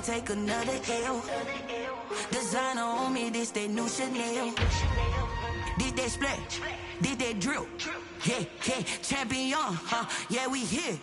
can't take another L. Designer on me, this they new Chanel. Did they split? Did they drill? Yeah, yeah, champion, huh? Yeah, we here.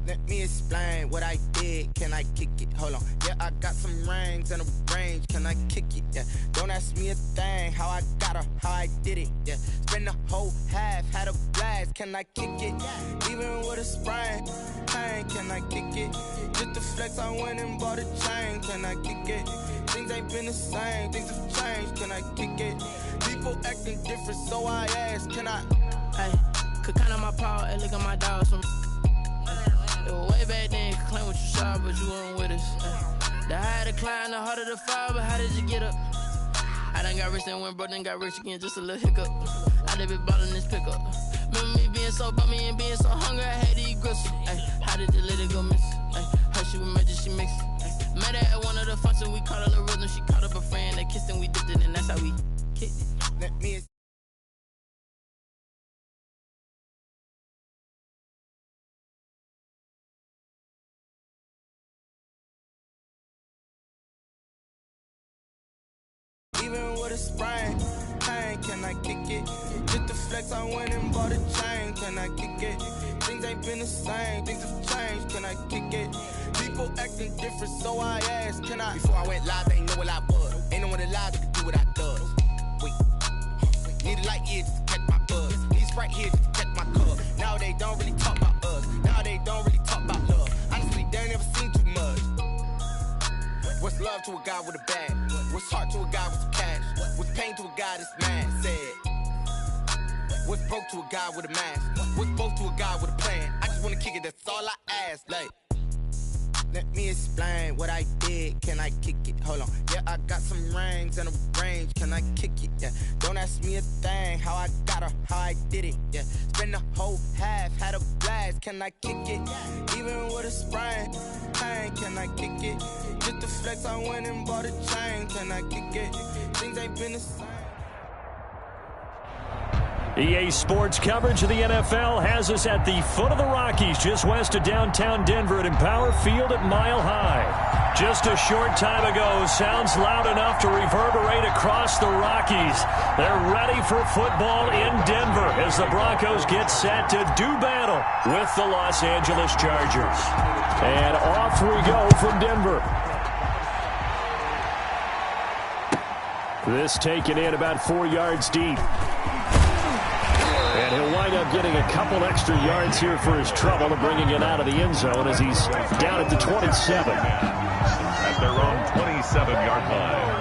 Let me explain what I did. Can I kick it? Hold on. Yeah, I got some rings and a range. Can I kick it? Yeah. Don't ask me a thing. How I got her, how I did it. Yeah. Spend the whole half, had a blast. Can I kick it? Even with a sprain. Pain, can I kick it? Just the flex, I went and bought a chain. Can I kick it? Things ain't been the same. Things have changed. Can I kick it? People acting different, so I ask. Can I? Hey, could count on my power and look at my dogs from. It was way back then, could claim what you saw, but you weren't with us. The higher the climb, the harder the fall, but how did you get up? I done got rich, then went broke, then got rich again, just a little hiccup. I done been ballin' this pickup. Remember me being so bummy and being so hungry, I had to eat gristle. Ay, how did the lady go miss? Ay, her she was magic, she mixed. Met her at one of the functions, we caught a little rhythm, she caught up a friend, they kissed and we dipped it, and that's how we kicked it. Let me. Even with a sprain, pain, can I kick it? Just the flex, I went and bought a chain. Can I kick it? Things ain't been the same, things have changed. Can I kick it? People acting different, so I asked, can I? Before I went live, they ain't know what I was. Ain't no one alive that could do what I does. Wait, need a light here just to catch my buzz. Need Sprite here just to catch my cup. Now they don't really talk about us. Now they don't really talk about love. Honestly, they ain't never seen too much. What's love to a guy with a bag? What's heart to a guy with some cash? What's pain to a guy that's mad? Said. What's broke to a guy with a mask? What's both to a guy with a plan? I just wanna kick it, that's all I ask. Like, let me explain what I did. Can I kick it? Hold on. Yeah, I got some rings and a range. Can I kick it? Yeah. Don't ask me a thing. How I got her, how I did it. Yeah. Spend the whole half, had a blast. Can I kick it? Even with a sprain. Pain, can I kick it? Just the flex, I went and bought a chain. Can I kick it? Things ain't been the same. EA Sports coverage of the NFL has us at the foot of the Rockies, just west of downtown Denver at Empower Field at Mile High. Just a short time ago, sounds loud enough to reverberate across the Rockies. They're ready for football in Denver as the Broncos get set to do battle with the Los Angeles Chargers. And off we go from Denver. This taken in about 4 yards deep. And he'll wind up getting a couple extra yards here for his trouble and bringing it out of the end zone as he's down at the 27. At their own 27-yard line.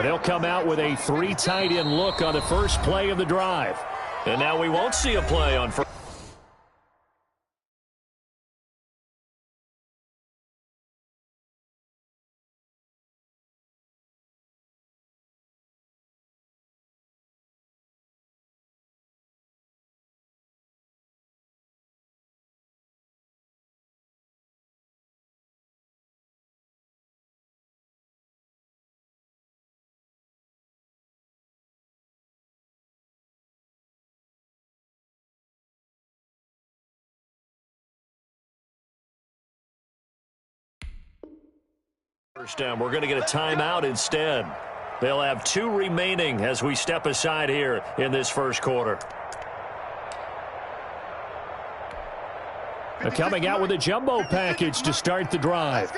They'll come out with a 3 tight end look on the first play of the drive. And now we won't see a play on first. First down, we're going to get a timeout instead. They'll have 2 remaining as we step aside here in this first quarter. They're coming out with a jumbo package to start the drive.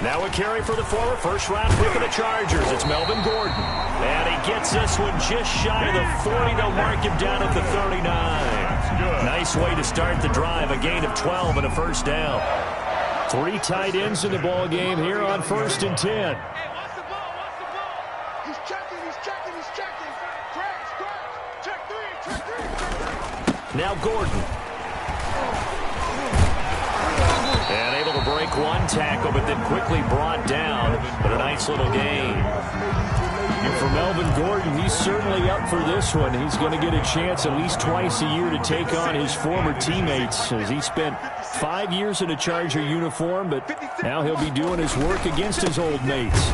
Now a carry for the former first-round pick of the Chargers. It's Melvin Gordon. And he gets this one just shy of the 40. They'll mark him down at the 39. Nice way to start the drive. A gain of 12 and a first down. 3 tight ends in the ball game here on 1st and 10. Now Gordon. And able to break one tackle, but then quickly brought down. But a nice little gain. And for Melvin Gordon, he's certainly up for this one. He's going to get a chance at least twice a year to take on his former teammates, as he spent 5 years in a Charger uniform, but now he'll be doing his work against his old mates.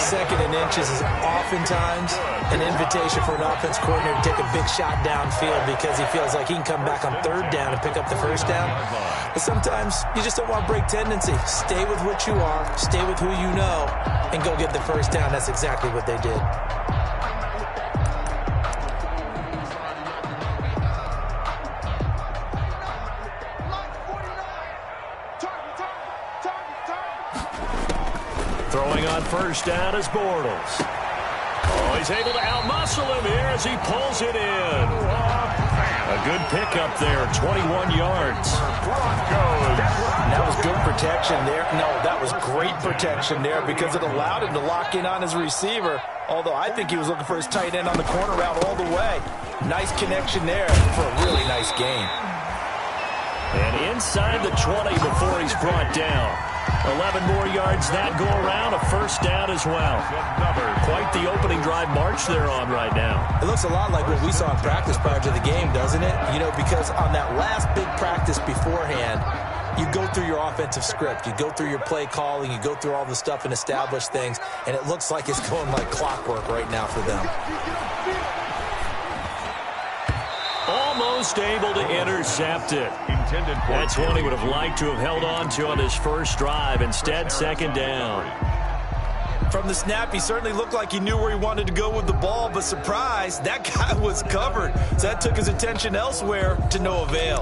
Second and inches is oftentimes an invitation for an offense coordinator to take a big shot downfield because he feels like he can come back on third down and pick up the first down. But sometimes you just don't want to break tendency. Stay with what you are, stay with who you know, and go get the first down. That's exactly what they did. Throwing on first down is Bortles. Oh, he's able to outmuscle him here as he pulls it in. A good pickup there, 21 yards. That was good protection there. No, that was great protection there because it allowed him to lock in on his receiver, although I think he was looking for his tight end on the corner route all the way. Nice connection there for a really nice gain. And inside the 20 before he's brought down. 11 more yards that go around, a first down as well. Quite the opening drive march they're on right now. It looks a lot like what we saw in practice prior to the game, doesn't it? You know, because on that last big practice beforehand, you go through your offensive script, you go through your play calling, you go through all the stuff and establish things, and it looks like it's going like clockwork right now for them. Almost able to intercept it. That's one he would have liked to have held on to on his first drive. Instead, second down. From the snap, he certainly looked like he knew where he wanted to go with the ball, but surprise, that guy was covered. So that took his attention elsewhere to no avail.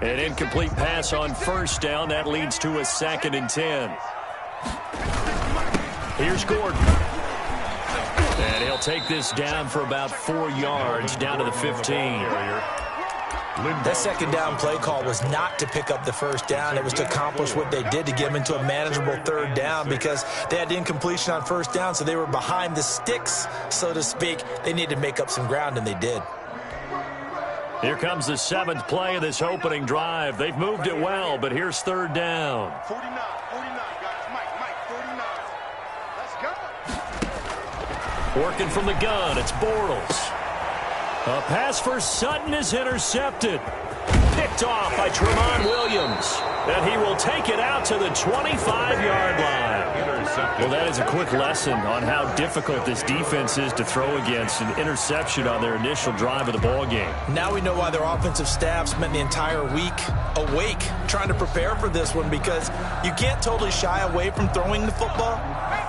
An incomplete pass on first down. That leads to a 2nd and 10. Here's Gordon. And he'll take this down for about 4 yards, down to the 15. That second down play call was not to pick up the first down. It was to accomplish what they did, to get them into a manageable third down, because they had incompletion on first down, so they were behind the sticks, so to speak. They needed to make up some ground, and they did. Here comes the 7th play of this opening drive. They've moved it well, but here's third down. 49, guys. Mike, 49. Let's go. Working from the gun, it's Bortles. A pass for Sutton is intercepted. Picked off by Tremont Williams. And he will take it out to the 25-yard line. Well, that is a quick lesson on how difficult this defense is to throw against. An interception on their initial drive of the ball game. Now we know why their offensive staff spent the entire week awake trying to prepare for this one, because you can't totally shy away from throwing the football,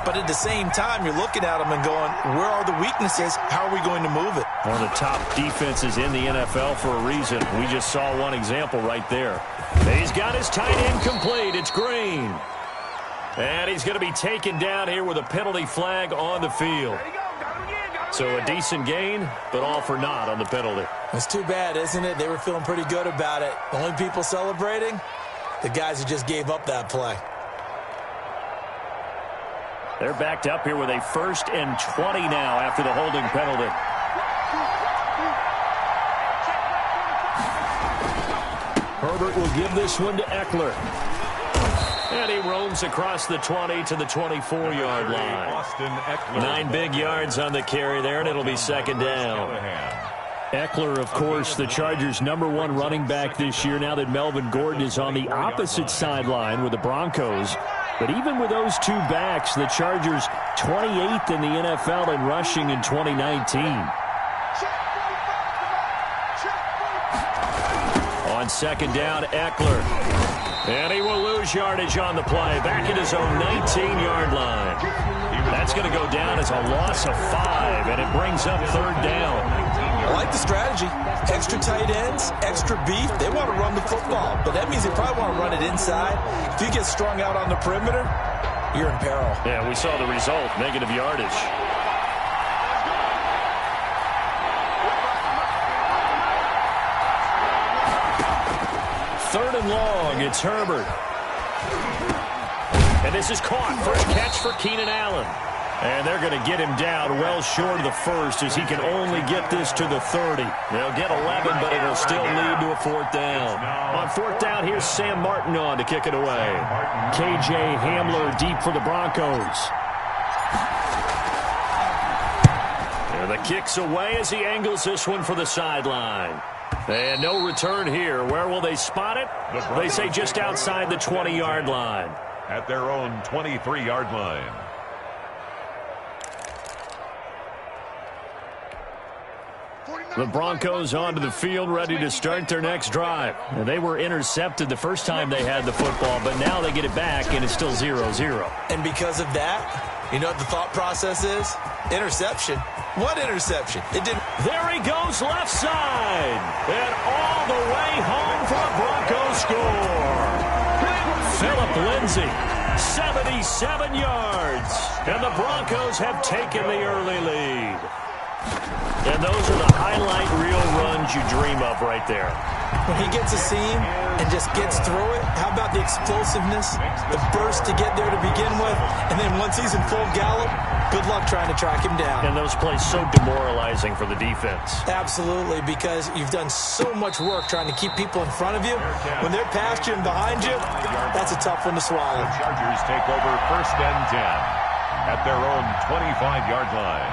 but at the same time you're looking at them and going, where are the weaknesses? How are we going to move it? One of the top defenses in the NFL for a reason. We just saw one example right there. He's got his tight end complete. It's Green. And he's going to be taken down here with a penalty flag on the field. So a decent gain, but all for naught on the penalty. It's too bad, isn't it? They were feeling pretty good about it. The only people celebrating, the guys who just gave up that play. They're backed up here with a 1st and 20 now after the holding penalty. Herbert will give this one to Eckler. And he roams across the 20 to the 24-yard line. 9 big yards on the carry there, and it'll be second down. Eckler, of course, the Chargers' #1 running back this year, now that Melvin Gordon is on the opposite sideline with the Broncos. But even with those two backs, the Chargers 28th in the NFL in rushing in 2019. On second down, Eckler. And he will lose yardage on the play. Back at his own 19-yard line. That's going to go down as a loss of 5, and it brings up third down. I like the strategy. Extra tight ends, extra beef. They want to run the football, but that means they probably want to run it inside. If you get strung out on the perimeter, you're in peril. Yeah, we saw the result, negative yardage. Third and long, it's Herbert. And this is caught. First catch for Keenan Allen. And they're going to get him down well short of the first as he can only get this to the 30. They'll get 11, but it'll still lead to a fourth down. On fourth down, here's Sam Martin on to kick it away. K.J. Hamler deep for the Broncos. And the kick's away as he angles this one for the sideline. And no return here. Where will they spot it? They say just outside the 20-yard line. At their own 23-yard line. The Broncos onto the field, ready to start their next drive. And they were intercepted the first time they had the football, but now they get it back, and it's still 0-0. And because of that, you know what the thought process is? Interception. What interception? It didn't. There he goes, left side. And all the way home for a Broncos score. Phillip Lindsay, 77 yards. And the Broncos have taken the early lead. And those are the highlight reel runs you dream of right there. When he gets a seam and just gets through it, how about the explosiveness, the burst to get there to begin with, and then once he's in full gallop, good luck trying to track him down. And those plays so demoralizing for the defense. Absolutely, because you've done so much work trying to keep people in front of you. When they're past you and behind you, that's a tough one to swallow. The Chargers take over first and 10 at their own 25-yard line.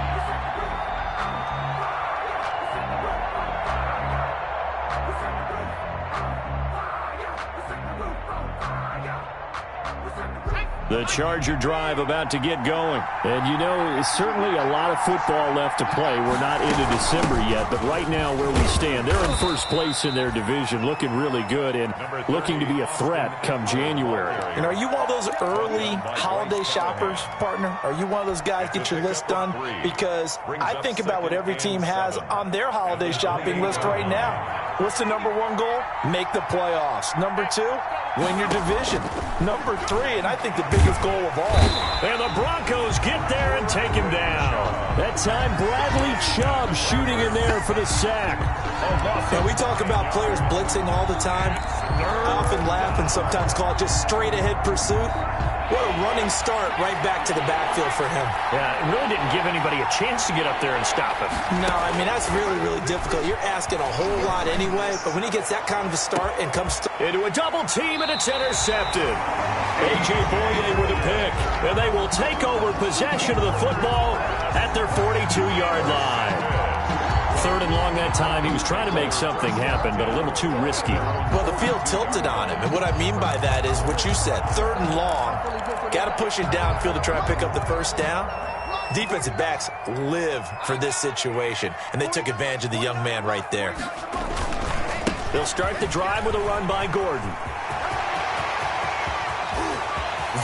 The Charger drive about to get going. And, you know, certainly a lot of football left to play. We're not into December yet, but right now where we stand, they're in first place in their division, looking really good and looking to be a threat come January. And are you one of those early holiday shoppers, partner? Are you one of those guys get your list done? Because I think about what every team has on their holiday shopping list right now. What's the number one goal? Make the playoffs. Number two, win your division. Number three, and I think the biggest goal of all. And the Broncos get there and take him down. That time, Bradley Chubb shooting in there for the sack. Now, we talk about players blitzing all the time. I often laugh and sometimes call it just straight-ahead pursuit. What a running start right back to the backfield for him. Yeah, it really didn't give anybody a chance to get up there and stop him. No, I mean, that's really, really difficult. You're asking a whole lot anyway, but when he gets that kind of a start and comes into a double team, and it's intercepted. A.J. Boye with a pick, and they will take over possession of the football at their 42-yard line. Third and long that time. He was trying to make something happen, but a little too risky. Well, the field tilted on him, and what I mean by that is what you said. Third and long, got to push it downfield to try and pick up the first down. Defensive backs live for this situation, and they took advantage of the young man right there. They'll start the drive with a run by Gordon.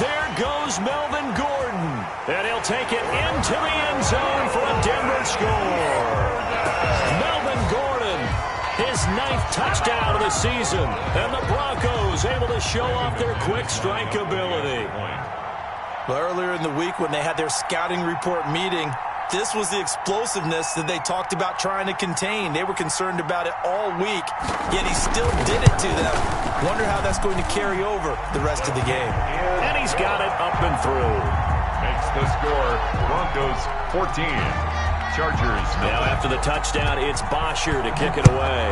There goes Melvin Gordon, and he'll take it into the end zone for a Denver score. Melvin Gordon, his 9th touchdown of the season, and the Broncos able to show off their quick strike ability. Well, earlier in the week when they had their scouting report meeting, this was the explosiveness that they talked about trying to contain. They were concerned about it all week, yet he still did it to them. Wonder how that's going to carry over the rest of the game. And he's got it up and through. Makes the score Broncos 14. Chargers. Now after the touchdown, it's Bosher to kick it away.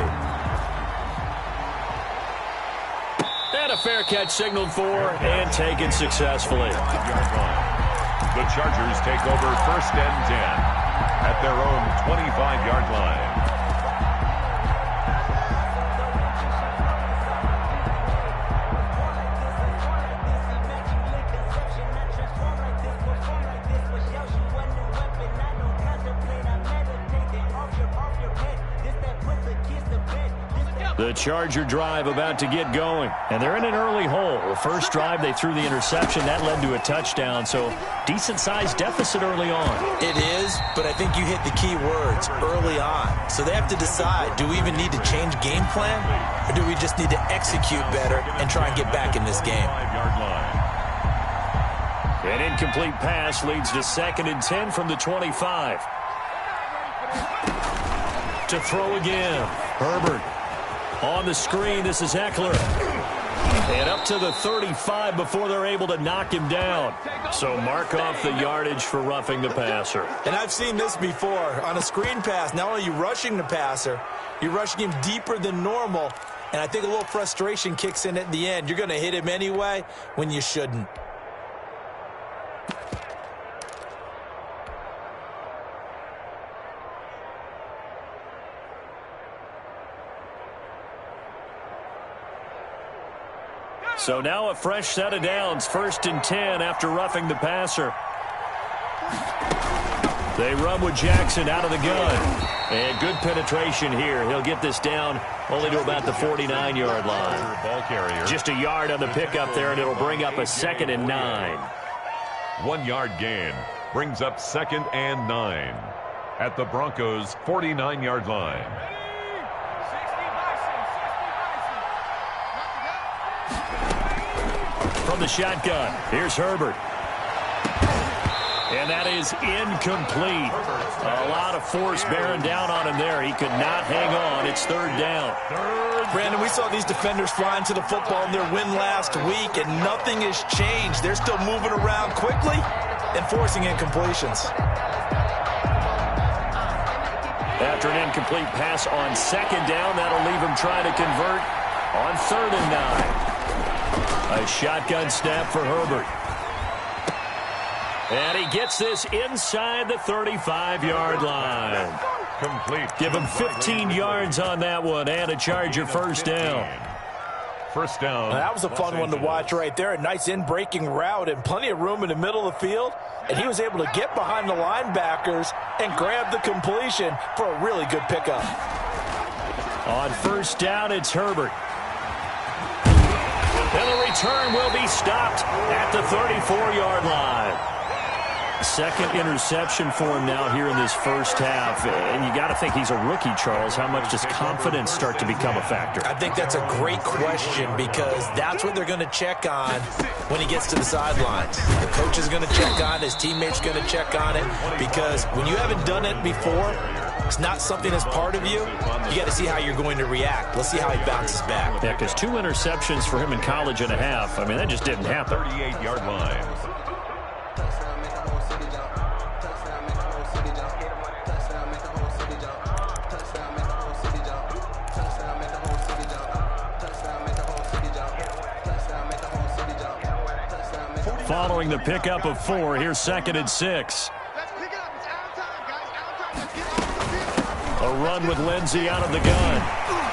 And a fair catch signaled for and taken successfully. The Chargers take over first and 10 at their own 25-yard line. The Charger drive about to get going, and they're in an early hole. The first drive, they threw the interception. That led to a touchdown, so decent-sized deficit early on. It is, but I think you hit the key words, early on. So they have to decide, do we even need to change game plan, or do we just need to execute better and try and get back in this game? An incomplete pass leads to 2nd and 10 from the 25. To throw again, Herbert. On the screen, this is Eckler. And up to the 35 before they're able to knock him down. So mark off the yardage for roughing the passer. And I've seen this before. On a screen pass, not only are you rushing the passer, you're rushing him deeper than normal. And I think a little frustration kicks in at the end. You're going to hit him anyway when you shouldn't. So now a fresh set of downs, 1st and 10 after roughing the passer. They run with Jackson out of the gun. And good penetration here. He'll get this down only to about the 49-yard line. Ball carrier. Just a yard on the pickup there, and it'll bring up a 2nd and 9. 1 yard gain brings up 2nd and 9 at the Broncos' 49-yard line. From the shotgun, here's Herbert. And that is incomplete. A lot of force bearing down on him there. He could not hang on. It's 3rd down. Brandon, we saw these defenders flying to the football in their win last week, and nothing has changed. They're still moving around quickly and forcing incompletions. After an incomplete pass on 2nd down, that'll leave him trying to convert on 3rd and 9. A shotgun snap for Herbert. And he gets this inside the 35-yard line. Complete. Give him 15 yards on that one and a Charger 1st down. 1st down. Now, that was a fun one to watch right there. A nice in-breaking route and plenty of room in the middle of the field. And he was able to get behind the linebackers and grab the completion for a really good pickup. On 1st down, it's Herbert. And the return will be stopped at the 34-yard line. 2nd interception for him now here in this 1st half. And you got to think he's a rookie, Charles. How much does confidence start to become a factor? I think that's a great question because that's what they're going to check on when he gets to the sidelines. The coach is going to check on it. His teammates are going to check on it because when you haven't done it before, it's not something that's part of you. You got to see how you're going to react. Let's see how he bounces back. Yeah, because 2 interceptions for him in college and a half. I mean, that just didn't happen. 38-yard line. Following the pickup of 4, here's 2nd and 6. A run with Lindsey out of the gun.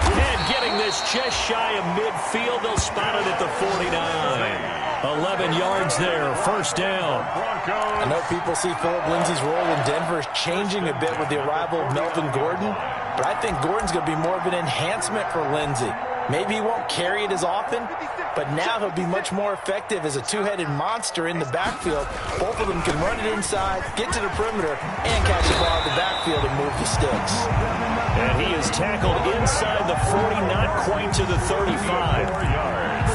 And getting this just shy of midfield. They'll spot it at the 49. 11 yards there, 1st down. I know people see Phillip Lindsay's role in Denver is changing a bit with the arrival of Melvin Gordon, but I think Gordon's going to be more of an enhancement for Lindsay. Maybe he won't carry it as often, but now he'll be much more effective as a two-headed monster in the backfield. Both of them can run it inside, get to the perimeter, and catch the ball in the backfield and move the sticks. And he is tackled inside the 40, not quite to the 35.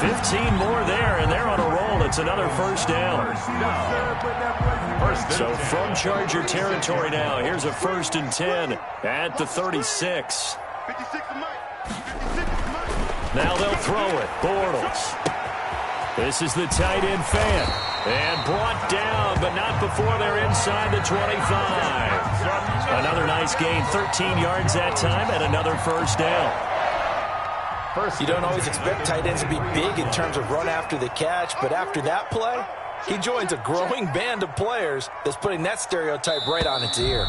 15 more there, and they're on a roll. It's another 1st down. So from Charger territory now, here's a 1st and 10 at the 36. Now they'll throw it. Bortles. This is the tight end fan. And brought down, but not before they're inside the 25. Another nice gain, 13 yards that time, and another 1st down. You don't always expect tight ends to be big in terms of run after the catch, but after that play, he joins a growing band of players that's putting that stereotype right on its ear.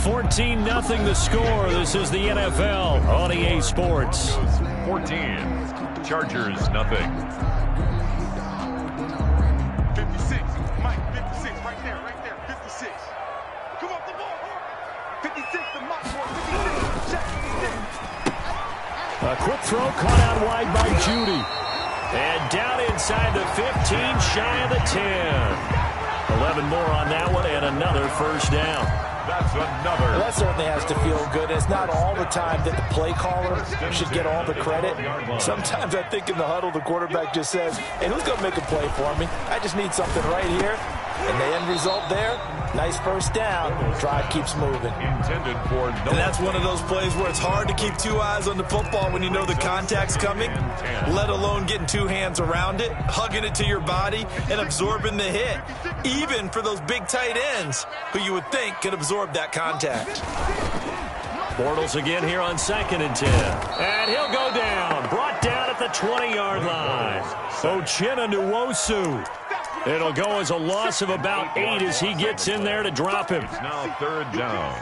14-0 the score. This is the NFL on EA Sports. 14. Chargers, nothing. 56. Mike, 56. Right there. 56. Come off the ball. 56 to Mike. 56. Check. 56. A quick throw caught out wide by Judy. And down inside the 15, shy of the 10. 11 more on that one, and another 1st down. That's another. Well, that certainly has to feel good. It's not all the time that the play caller should get all the credit. Sometimes I think in the huddle, the quarterback just says, hey, who's going to make a play for me? I just need something right here. And the end result there, nice first down. Drive keeps moving. Intended for no. And that's one of those plays where it's hard to keep two eyes on the football when you know the contact's coming, let alone getting two hands around it, hugging it to your body, and absorbing the hit, even for those big tight ends who you would think could absorb that contact. Bortles again here on 2nd and 10. And he'll go down. Brought down at the 20-yard line. Uchenna Nwosu. It'll go as a loss of about 8 as he gets in there to drop him. It's now 3rd down.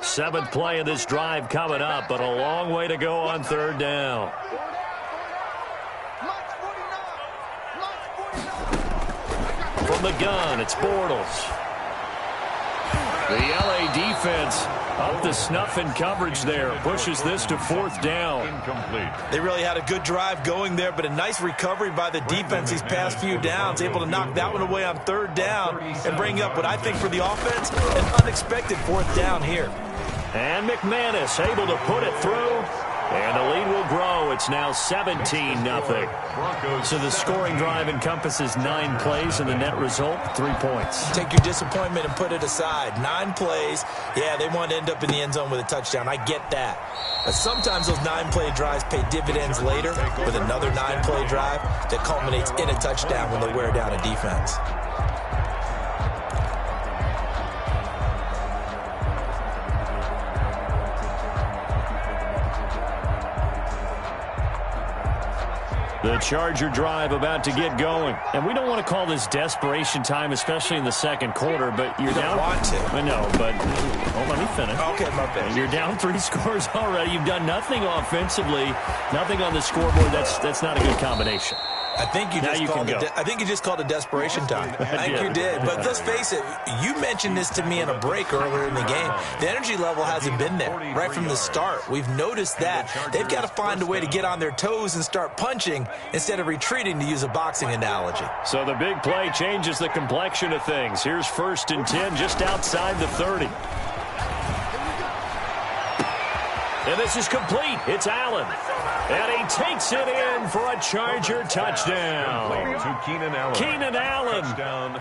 7th play of this drive coming up, but a long way to go on 3rd down. From the gun, it's Bortles. The LA defense up to snuff in coverage there. Pushes this to 4th down. Incomplete. They really had a good drive going there, but a nice recovery by the defense these past few downs. Able to knock that one away on 3rd down and bring up what I think for the offense, an unexpected 4th down here. And McManus able to put it through. And the lead will grow. It's now 17-0. So the scoring drive encompasses 9 plays, and the net result, 3 points. Take your disappointment and put it aside. 9 plays. Yeah, they want to end up in the end zone with a touchdown. I get that. But sometimes those 9-play drives pay dividends later with another 9-play drive that culminates in a touchdown when they wear down a defense. The Charger drive about to get going. And we don't want to call this desperation time, especially in the 2nd quarter, but you're down. You don't want to. I know, but let me finish. Okay, my bad. You're down 3 scores already. You've done nothing offensively, nothing on the scoreboard. That's not a good combination. I think you just called it desperation time. I think you did. But let's face it, you mentioned this to me in a break earlier in the game. The energy level hasn't been there right from the start. We've noticed that. They've got to find a way to get on their toes and start punching instead of retreating, to use a boxing analogy. So the big play changes the complexion of things. Here's 1st and 10 just outside the 30. And this is complete. It's Allen. And he takes it in for a Charger touchdown. To Keenan Allen. Keenan Allen,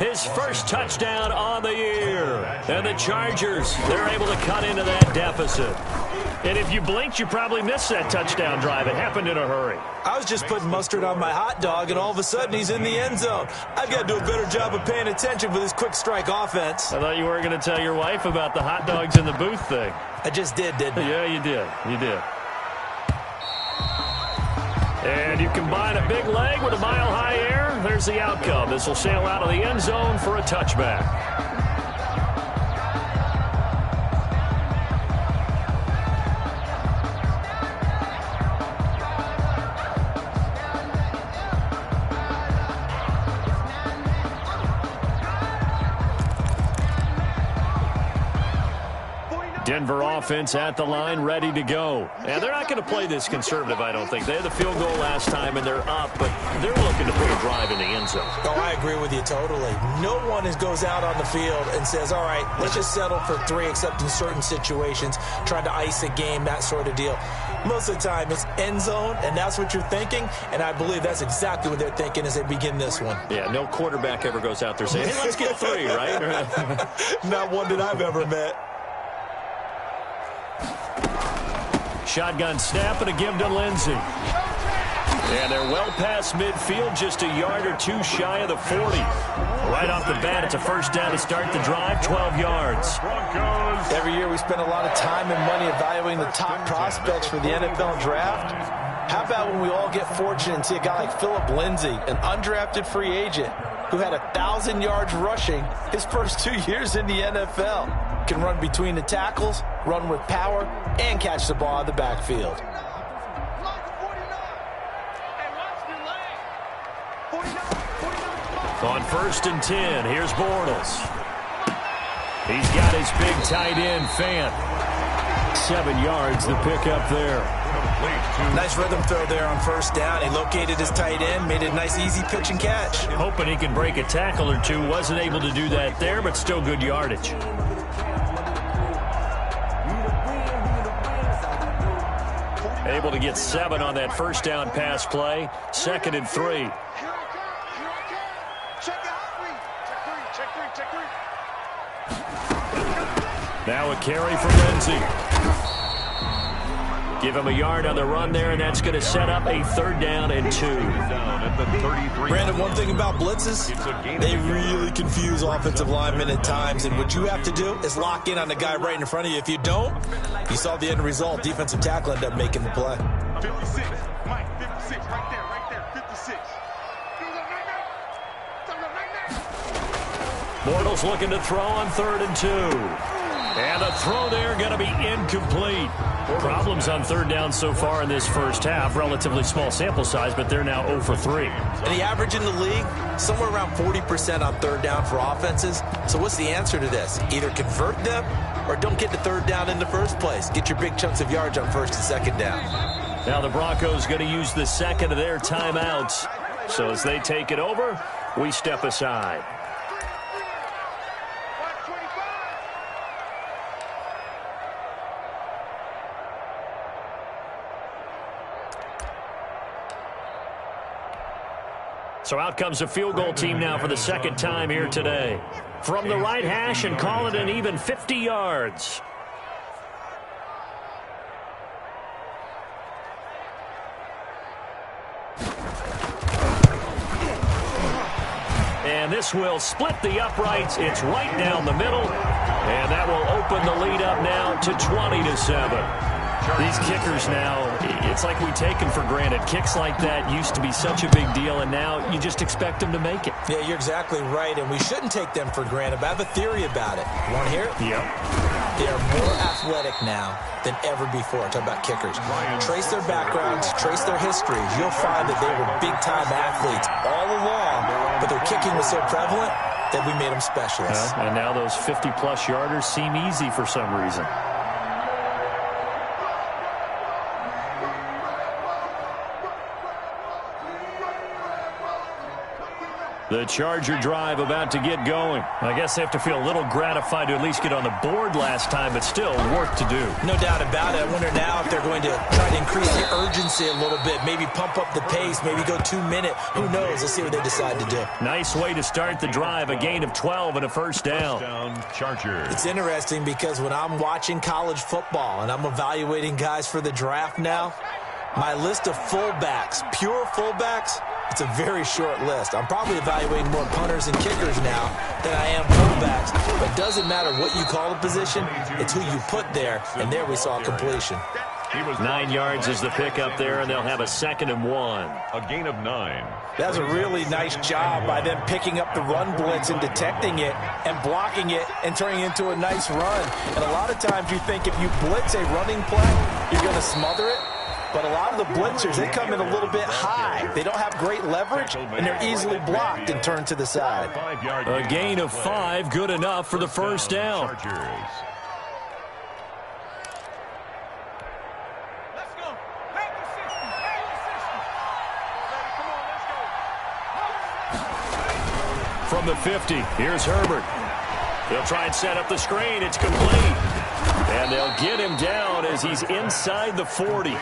his first touchdown on the year. And the Chargers, they're able to cut into that deficit. And if you blinked, you probably missed that touchdown drive. It happened in a hurry. I was just putting mustard on my hot dog, and all of a sudden he's in the end zone. I've got to do a better job of paying attention with this quick strike offense. I thought you weren't going to tell your wife about the hot dogs in the booth thing. I just did, didn't I? Yeah, you did. You did. And you combine a big leg with a mile-high air. There's the outcome. This will sail out of the end zone for a touchback. Denver offense at the line, ready to go. And they're not going to play this conservative, I don't think. They had the field goal last time, and they're up, but they're looking to put a drive in the end zone. Oh, I agree with you totally. No one goes out on the field and says, all right, let's just settle for 3, except in certain situations, trying to ice a game, that sort of deal. Most of the time, it's end zone, and that's what you're thinking, and I believe that's exactly what they're thinking as they begin this one. Yeah, no quarterback ever goes out there saying, hey, let's get 3, right? Not one that I've ever met. Shotgun snap and a give to Lindsey. And they're well past midfield, just a yard or 2 shy of the 40. Right off the bat, it's a first down to start the drive, 12 yards. Every year we spend a lot of time and money evaluating the top prospects for the NFL draft. How about when we all get fortunate and see a guy like Phillip Lindsay, an undrafted free agent who had 1,000 yards rushing his first 2 years in the NFL. Can run between the tackles, run with power, and catch the ball out of the backfield. On 1st and 10, here's Bortles. He's got his big tight end, Fant. 7 yards, the pickup there. Nice rhythm throw there on first down. He located his tight end, made it a nice easy pitch and catch. Hoping he can break a tackle or two. Wasn't able to do that there, but still good yardage. Able to get 7 on that first down pass play. 2nd and 3. Now a carry from Lindsey. Give him a yard on the run there, and that's going to set up a 3rd down and 2. Brandon, one thing about blitzes, they really confuse offensive linemen at times, and what you have to do is lock in on the guy right in front of you. If you don't, you saw the end result. Defensive tackle ended up making the play. 56, Mike, 56, right there, 56. Bortles looking to throw on 3rd and 2. And the throw there going to be incomplete. Problems on 3rd down so far in this first half. Relatively small sample size, but they're now 0 for 3. And the average in the league, somewhere around 40% on 3rd down for offenses. So what's the answer to this? Either convert them or don't get to 3rd down in the first place. Get your big chunks of yards on 1st and 2nd down. Now the Broncos going to use the second of their timeouts. So as they take it over, we step aside. So out comes a field goal team now for the 2nd time here today. From the right hash and call it an even 50 yards. And this will split the uprights. It's right down the middle. And that will open the lead up now to 20-7. These kickers now, it's like we take them for granted. Kicks like that used to be such a big deal, and now you just expect them to make it. Yeah, you're exactly right, and we shouldn't take them for granted, but I have a theory about it. You want to hear it? Yep. They are more athletic now than ever before. Talk about kickers. Trace their backgrounds, trace their histories. You'll find that they were big-time athletes all along, but their kicking was so prevalent that we made them specialists. And now those 50-plus yarders seem easy for some reason. The Charger drive about to get going. I guess they have to feel a little gratified to at least get on the board last time, but still work to do. No doubt about it. I wonder now if they're going to try to increase the urgency a little bit, maybe pump up the pace, maybe go 2-minute. Who knows? Let's see what they decide to do. Nice way to start the drive, a gain of 12 and a 1st down. Chargers. It's interesting because when I'm watching college football and I'm evaluating guys for the draft now, my list of fullbacks, pure fullbacks, it's a very short list. I'm probably evaluating more punters and kickers now than I am fullbacks. But it doesn't matter what you call the position. It's who you put there. And there we saw a completion. 9 yards is the pickup there, and they'll have a 2nd and 1. A gain of 9. That's a really nice job by them picking up the run blitz and detecting it and blocking it and turning it into a nice run. And a lot of times you think if you blitz a running play, you're going to smother it. But a lot of the blitzers, they come in a little bit high. They don't have great leverage, and they're easily blocked and turned to the side. A gain of 5, good enough for the 1st down. From the 50, here's Herbert. They'll try and set up the screen. It's complete. And they'll get him down as he's inside the 40.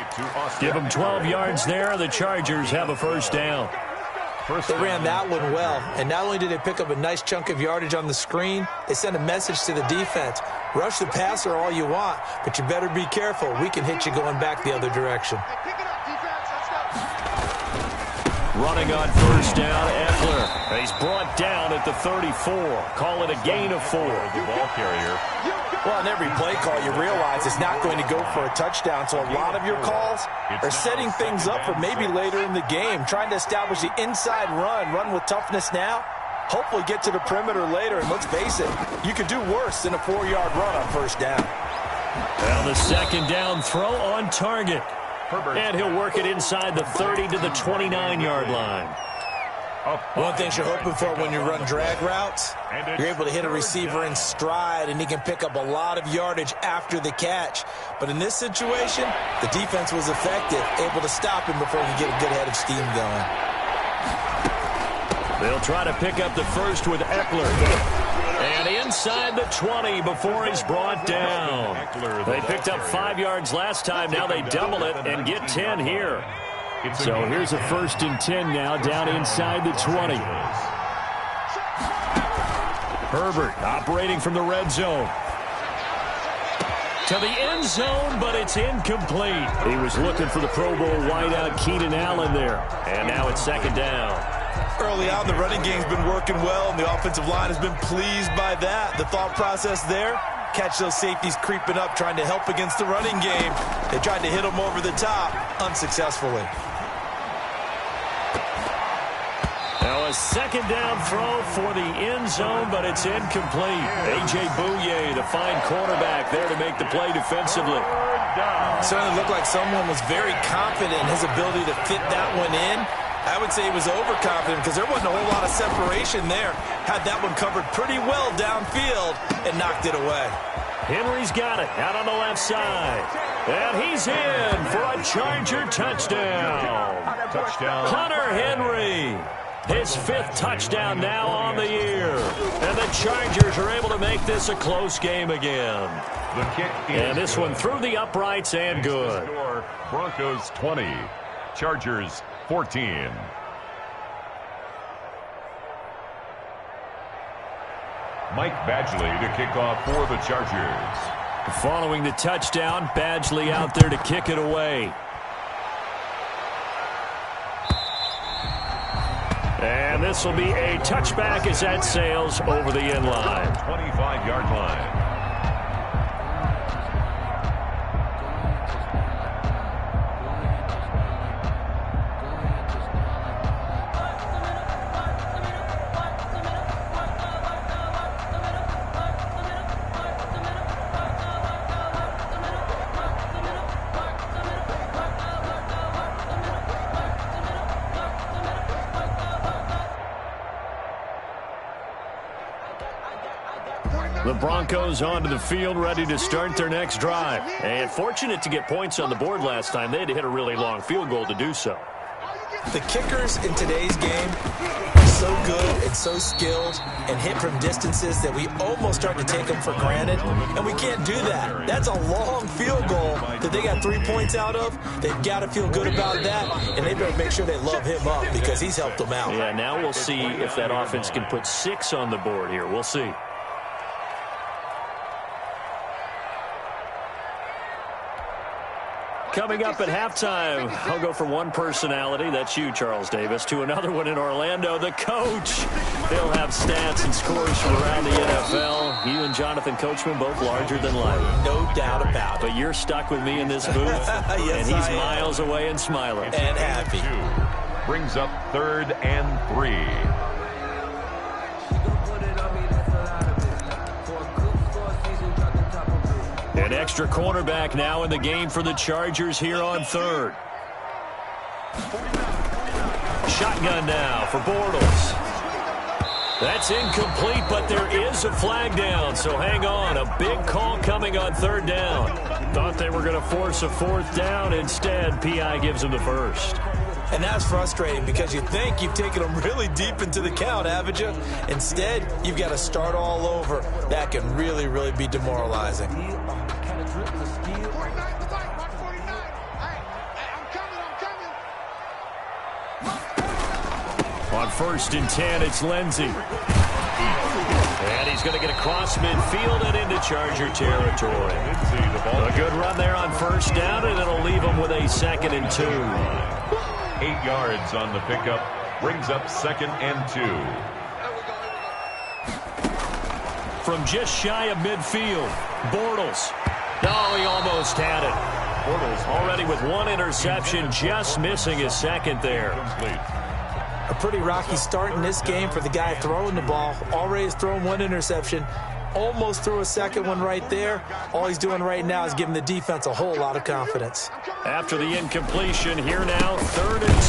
Give him 12 yards there. The Chargers have a 1st down. They ran that one well. And not only did they pick up a nice chunk of yardage on the screen, they sent a message to the defense. Rush the passer all you want, but you better be careful. We can hit you going back the other direction. Running on 1st down, Eckler. He's brought down at the 34. Call it a gain of 4. The ball carrier. Well, in every play call, you realize it's not going to go for a touchdown. So a lot of your calls are setting things up for maybe later in the game, trying to establish the inside run with toughness now. Hopefully get to the perimeter later. And let's face it, you could do worse than a 4-yard run on 1st down. Well, the 2nd down throw on target. And he'll work it inside the 30 to the 29-yard line. One thing you're hoping for when you run drag routes, you're able to hit a receiver in stride, and he can pick up a lot of yardage after the catch. But in this situation, the defense was effective, able to stop him before he could get a good head of steam going. They'll try to pick up the 1st with Eckler. And inside the 20 before he's brought down. They picked up 5 yards last time. Now they double it and get 10 here. So here's a 1st and 10 now down inside the 20. Herbert operating from the red zone. To the end zone, but it's incomplete. He was looking for the Pro Bowl wideout Keenan Allen there. And now it's second down. Early on, the running game's been working well, and the offensive line has been pleased by that. The thought process there, catch those safeties creeping up, trying to help against the running game. They tried to hit them over the top, unsuccessfully. Now a second down throw for the end zone, but it's incomplete. A.J. Bouye, the fine cornerback, there to make the play defensively. Certainly looked like someone was very confident in his ability to fit that one in. I would say he was overconfident because there wasn't a whole lot of separation there. Had that one covered pretty well downfield and knocked it away. Henry's got it out on the left side. And he's in for a Charger touchdown. Hunter Henry. His 5th touchdown now on the year. And the Chargers are able to make this a close game again. The kick and this one through the uprights and good. Broncos 20, Chargers 14. Mike Badgley to kick off for the Chargers. Following the touchdown, Badgley out there to kick it away. And this will be a touchback as that sails over the end line. 25-yard line. The Broncos onto the field, ready to start their next drive. And fortunate to get points on the board last time. They had to hit a really long field goal to do so. The kickers in today's game are so good and so skilled and hit from distances that we almost start to take them for granted. And we can't do that. That's a long field goal that they got 3 points out of. They've got to feel good about that. And they better make sure they love him up because he's helped them out. Yeah, now we'll see if that offense can put 6 on the board here. We'll see. Coming up at halftime, I'll go from one personality, that's you, Charles Davis, to another one in Orlando, the coach. He'll have stats and scores from around the NFL. You and Jonathan Coachman, both larger than life. No doubt about it. But you're stuck with me in this booth, yes, and he's miles away and smiling. And happy. Brings up 3rd and 3. An extra cornerback now in the game for the Chargers here on 3rd. Shotgun now for Bortles. That's incomplete, but there is a flag down, so hang on. A big call coming on 3rd down. Thought they were going to force a 4th down. Instead, P.I. gives them the 1st. And that's frustrating because you think you've taken them really deep into the count, haven't you? Instead, you've got to start all over. That can really, really be demoralizing. On 1st and 10, it's Lindsey. And he's going to get across midfield and into Charger territory. A good run there on 1st down, and it'll leave him with a 2nd and 2. 8 yards on the pickup. Brings up 2nd and 2. From just shy of midfield, Bortles. No, he almost had it. Bortles already with 1 interception, just missing his 2nd there. A pretty rocky start in this game for the guy throwing the ball. Already has thrown 1 interception. Almost threw a 2nd one right there. All he's doing right now is giving the defense a whole lot of confidence. After the incompletion, here now, 3rd and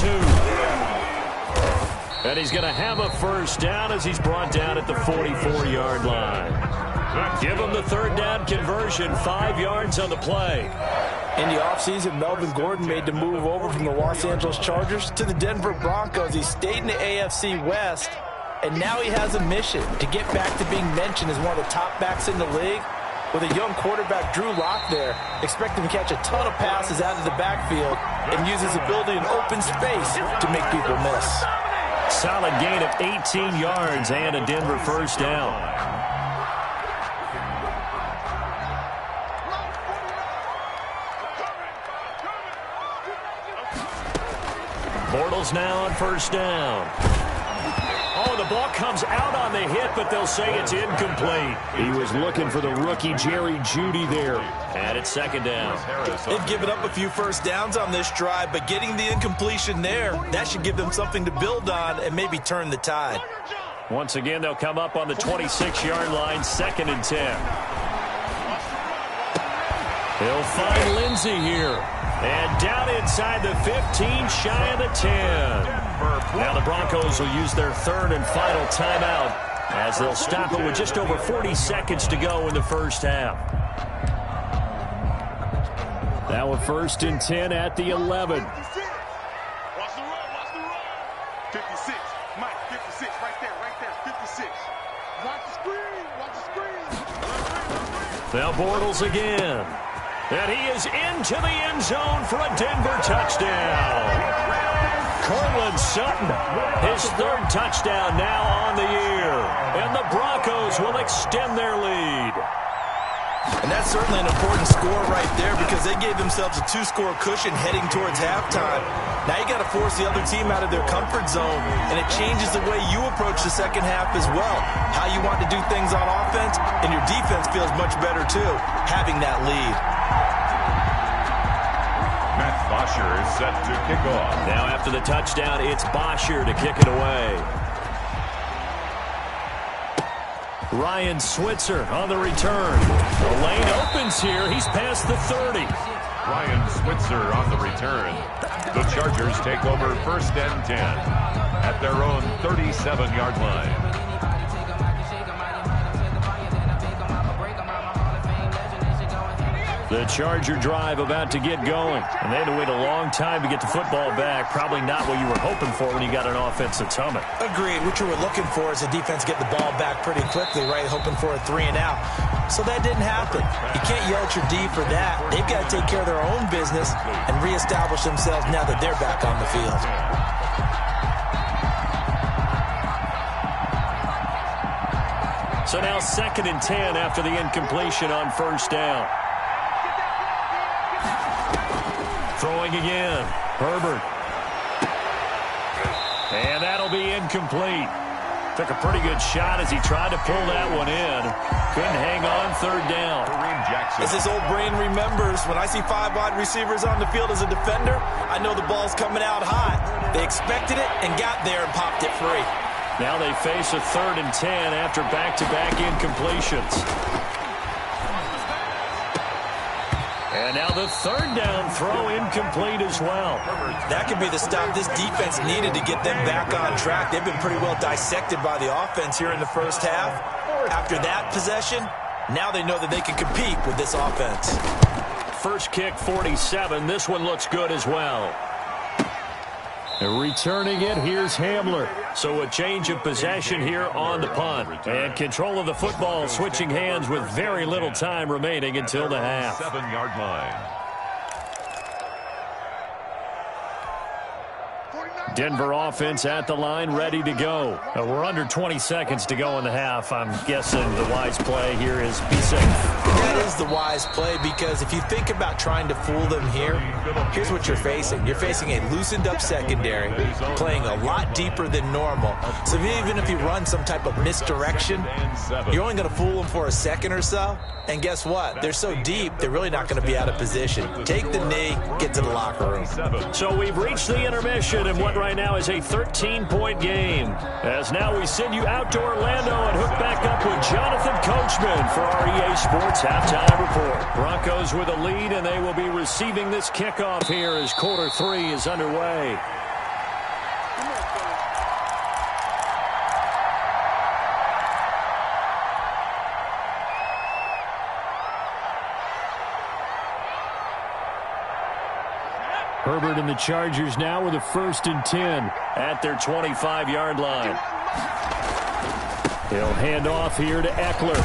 2. And he's going to have a 1st down as he's brought down at the 44-yard line. Give him the 3rd down conversion, 5 yards on the play. In the offseason, Melvin Gordon made the move over from the Los Angeles Chargers to the Denver Broncos. He stayed in the AFC West, and now he has a mission to get back to being mentioned as one of the top backs in the league. With a young quarterback, Drew Lock there, expect him to catch a ton of passes out of the backfield and use his ability in open space to make people miss. Solid gain of 18 yards and a Denver first down. Bortles now on first down. Oh, the ball comes out on the hit, but they'll say it's incomplete. He was looking for the rookie Jerry Jeudy there. And it's second down. They've given up a few first downs on this drive, but getting the incompletion there, that should give them something to build on and maybe turn the tide. Once again, they'll come up on the 26-yard line, 2nd and 10. He'll find Lindsey here. And down inside the 15, shy of the 10. Now the Broncos will use their 3rd and final timeout as they'll stop it with just over 40 seconds to go in the first half. Now a 1st and 10 at the 11. Watch the run, watch the run. 56, Mike, 56, right there, 56. Watch the screen, watch the screen. Now Bortles again. And he is into the end zone for a Denver touchdown. Cortland Sutton, his 3rd touchdown now on the year. And the Broncos will extend their lead. And that's certainly an important score right there because they gave themselves a 2-score cushion heading towards halftime. Now you got to force the other team out of their comfort zone, and it changes the way you approach the second half as well. How you want to do things on offense, and your defense feels much better too, having that lead. Matt Bosher is set to kick off. Now after the touchdown, it's Bosher to kick it away. Ryan Switzer on the return. The lane opens here. He's past the 30. Ryan Switzer on the return. The Chargers take over 1st and 10 at their own 37-yard line. The Charger drive about to get going. And they had to wait a long time to get the football back. Probably not what you were hoping for when you got an offensive summit. Agreed. What you were looking for is the defense get the ball back pretty quickly, right? Hoping for a 3 and out. So that didn't happen. You can't yell at your D for that. They've got to take care of their own business and reestablish themselves now that they're back on the field. So now 2nd and 10 after the incompletion on first down. Throwing again. Herbert. And that'll be incomplete. Took a pretty good shot as he tried to pull that one in. Couldn't hang on 3rd down. As his old brain remembers, when I see 5 wide receivers on the field as a defender, I know the ball's coming out high. They expected it and got there and popped it free. Now they face a 3rd and 10 after back-to-back incompletions. And now the 3rd down throw incomplete as well. That could be the stop this defense needed to get them back on track. They've been pretty well dissected by the offense here in the first half. After that possession, now they know that they can compete with this offense. First kick, 47. This one looks good as well. Returning it, here's Hamler. So a change of possession here on the punt. And control of the football switching hands with very little time remaining until the half. 7-yard line. Denver offense at the line, ready to go. We're under 20 seconds to go in the half. I'm guessing the wise play here is be safe. That is the wise play because if you think about trying to fool them here, here's what you're facing. You're facing a loosened up secondary, playing a lot deeper than normal. So even if you run some type of misdirection, you're only going to fool them for a second or so. And guess what? They're so deep, they're really not going to be out of position. Take the knee, get to the locker room. So we've reached the intermission in what right now is a 13-point game. As now we send you out to Orlando and hook back up with Jonathan Coachman for our EA Sports Halftime Report. Broncos with a lead, and they will be receiving this kickoff here as quarter 3 is underway. Herbert and the Chargers now with a 1st and 10 at their 25-yard line. He'll hand off here to Eckler.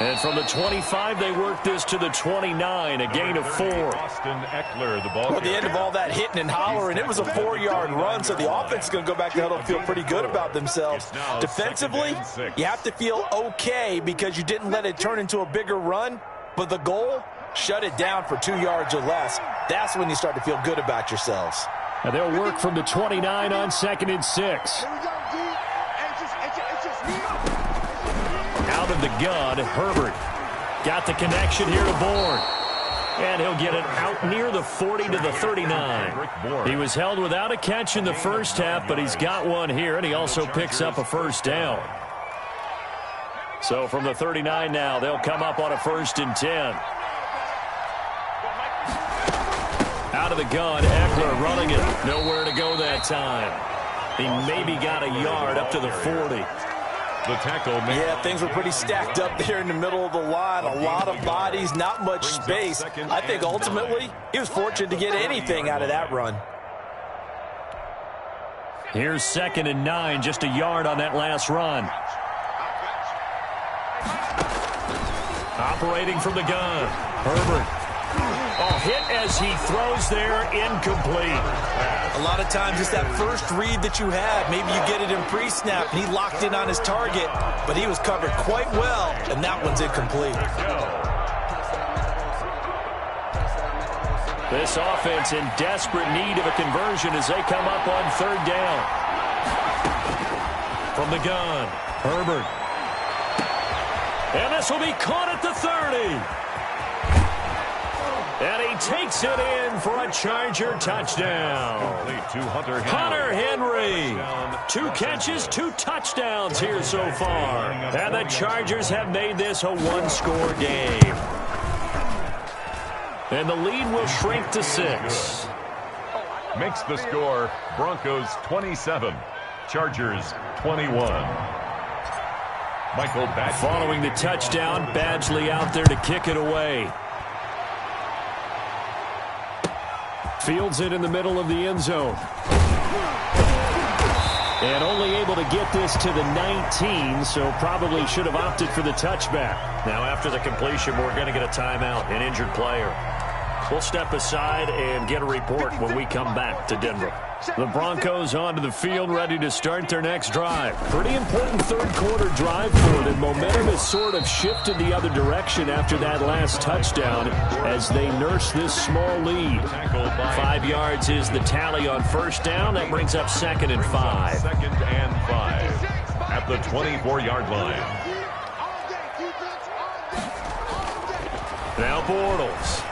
And from the 25, they work this to the 29, a gain of 4. Austin Eckler, the ball. Well, at the end of all that hitting and hollering, it was a 4-yard run, so the offense is going to go back to huddle and feel pretty good about themselves. Defensively, you have to feel okay because you didn't let it turn into a bigger run, but the goal, shut it down for 2 yards or less. That's when you start to feel good about yourselves. And they'll work from the 29 on 2nd and 6. Out of the gun, Herbert got the connection here to Bourne. And he'll get it out near the 40 to the 39. He was held without a catch in the first half, but he's got one here, and he also picks up a first down. So from the 39 now, they'll come up on a 1st and 10. Out of the gun, Eckler running it. Nowhere to go that time. He maybe got a yard up to the 40. The tackle. Yeah, things were pretty stacked up there in the middle of the line. A lot of bodies, not much space. I think ultimately he was fortunate to get anything out of that run. Here's 2nd and 9, just a yard on that last run. Operating from the gun, Herbert. Oh, hit as he throws there, incomplete. A lot of times it's that first read that you have. Maybe you get it in pre-snap, and he locked in on his target, but he was covered quite well, and that one's incomplete. This offense in desperate need of a conversion as they come up on 3rd down. From the gun, Herbert. And this will be caught at the 30. And he takes it in for a Charger touchdown. Hunter Henry. 2 catches, 2 touchdowns here so far. And the Chargers have made this a 1-score game. And the lead will shrink to 6. Makes the score Broncos 27, Chargers 21. Michael Badgley. Following the touchdown, Badgley out there to kick it away. Fields it in the middle of the end zone. And only able to get this to the 19, so probably should have opted for the touchback. Now after the completion, we're going to get a timeout, an injured player. We'll step aside and get a report when we come back to Denver. The Broncos onto the field, ready to start their next drive. Pretty important 3rd quarter drive for them. Momentum has sort of shifted the other direction after that last touchdown as they nurse this small lead. 5 yards is the tally on 1st down. That brings up 2nd and 5. 2nd and 5 at the 24-yard line. Now Bortles.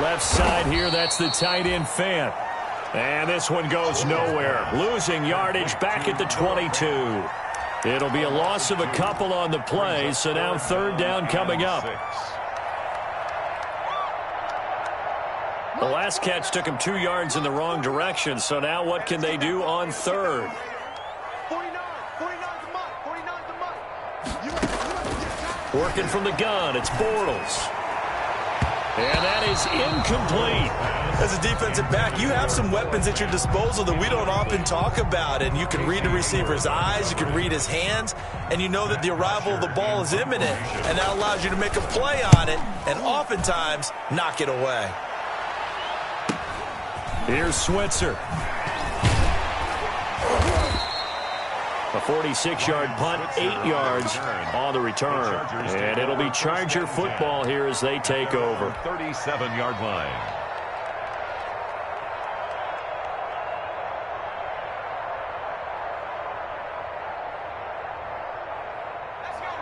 Left side here, that's the tight end Fant. And this one goes nowhere. Losing yardage back at the 22. It'll be a loss of a couple on the play, so now 3rd down coming up. The last catch took him 2 yards in the wrong direction, so now what can they do on 3rd? Working from the gun, it's Bortles. And that is incomplete. As a defensive back, you have some weapons at your disposal that we don't often talk about. And you can read the receiver's eyes, you can read his hands, and you know that the arrival of the ball is imminent. And that allows you to make a play on it and oftentimes knock it away. Here's Switzer. A 46-yard punt, 8 yards on the return. And it'll be Charger football here as they take over. 37-yard line.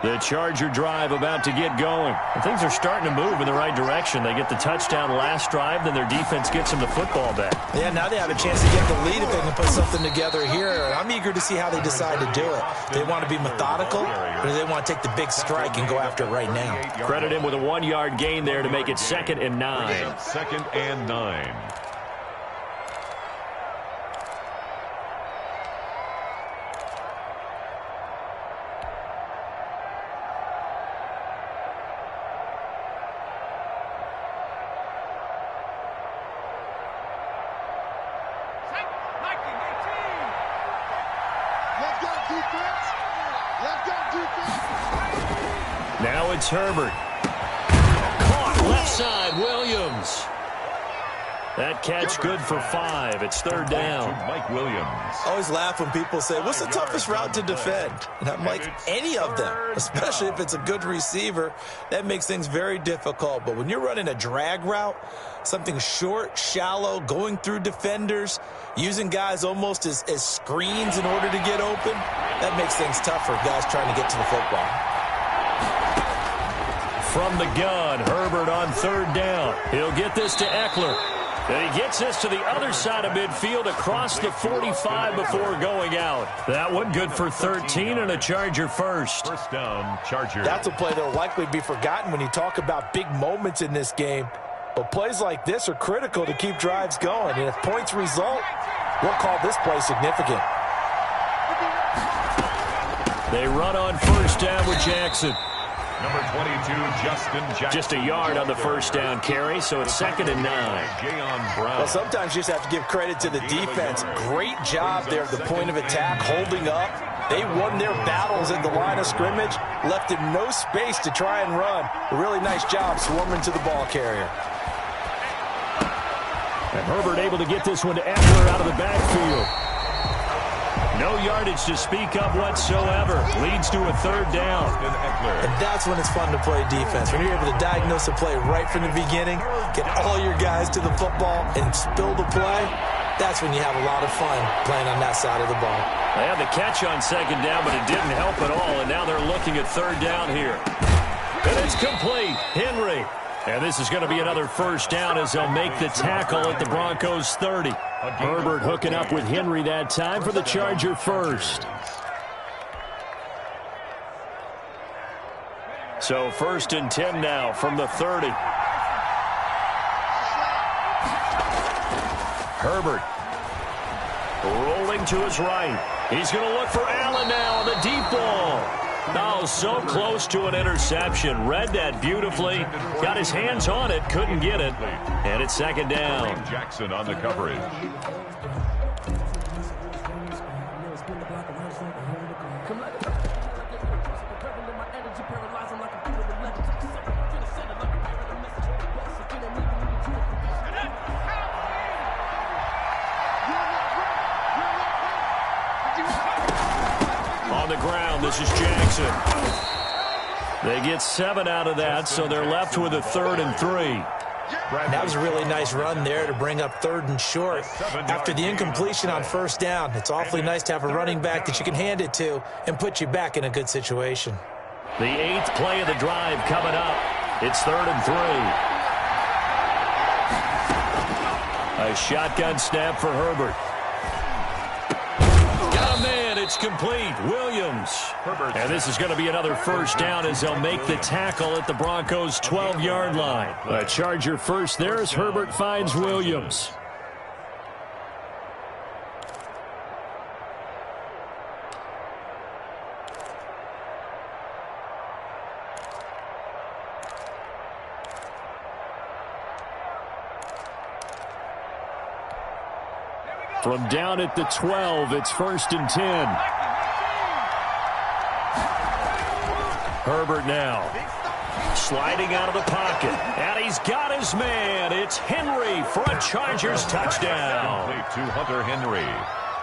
The Charger drive about to get going. And things are starting to move in the right direction. They get the touchdown last drive, then their defense gets them the football back. Yeah, now they have a chance to get the lead if they can put something together here. And I'm eager to see how they decide to do it. They want to be methodical, or do they want to take the big strike and go after it right now? Credit him with a 1-yard gain there to make it 2nd and 9. 2nd and 9. Now it's Herbert. Caught left side, Williams. That catch good for 5. It's third down. Mike Williams. I always laugh when people say, what's the toughest route to defend? And I'm like, any of them, especially if it's a good receiver. That makes things very difficult. But when you're running a drag route, something short, shallow, going through defenders, using guys almost as screens in order to get open, that makes things tough for guys trying to get to the football. From the gun, Herbert on third down. He'll get this to Eckler. And he gets this to the other side of midfield across the 45 before going out. That one good for 13 and a Charger first. First down, Charger. That's a play that will likely be forgotten when you talk about big moments in this game. But plays like this are critical to keep drives going. And if points result, we'll call this play significant. They run on first down with Jackson. Number 22, Justin Jackson. Just a yard on the first down carry, so it's 2nd and 9. Well, sometimes you just have to give credit to the defense. Great job there at the point of attack, holding up. They won their battles at the line of scrimmage, left him no space to try and run. A really nice job swarming to the ball carrier. And Herbert able to get this one to Eckler out of the backfield. No yardage to speak of whatsoever. Leads to a third down. And that's when it's fun to play defense. When you're able to diagnose a play right from the beginning, get all your guys to the football, and spill the play, that's when you have a lot of fun playing on that side of the ball. They had the catch on second down, but it didn't help at all, and now they're looking at third down here. And it's complete. Henry. And this is going to be another first down as they'll make the tackle at the Broncos 30. Herbert hooking up with Henry that time for the Charger first. So 1st and 10 now from the 30. Herbert rolling to his right. He's going to look for Allen now on the deep ball. Oh, so close to an interception. Read that beautifully. Got his hands on it, couldn't get it. And it's 2nd down. Jackson on the coverage. On the ground, this is Jackson. They get 7 out of that, so they're left with a 3rd and 3. That was a really nice run there to bring up 3rd and short. After the incompletion on first down, it's awfully nice to have a running back that you can hand it to and put you back in a good situation. The 8th play of the drive coming up. It's 3rd and 3. A shotgun snap for Herbert. Got a man. It's complete. Williams. And this is going to be another first down as they'll make the tackle at the Broncos' 12-yard line. A Charger first there as Herbert finds Williams. From down at the 12, it's 1st and 10. Herbert now sliding out of the pocket, and he's got his man. It's Henry for a Chargers touchdown. To Hunter Henry.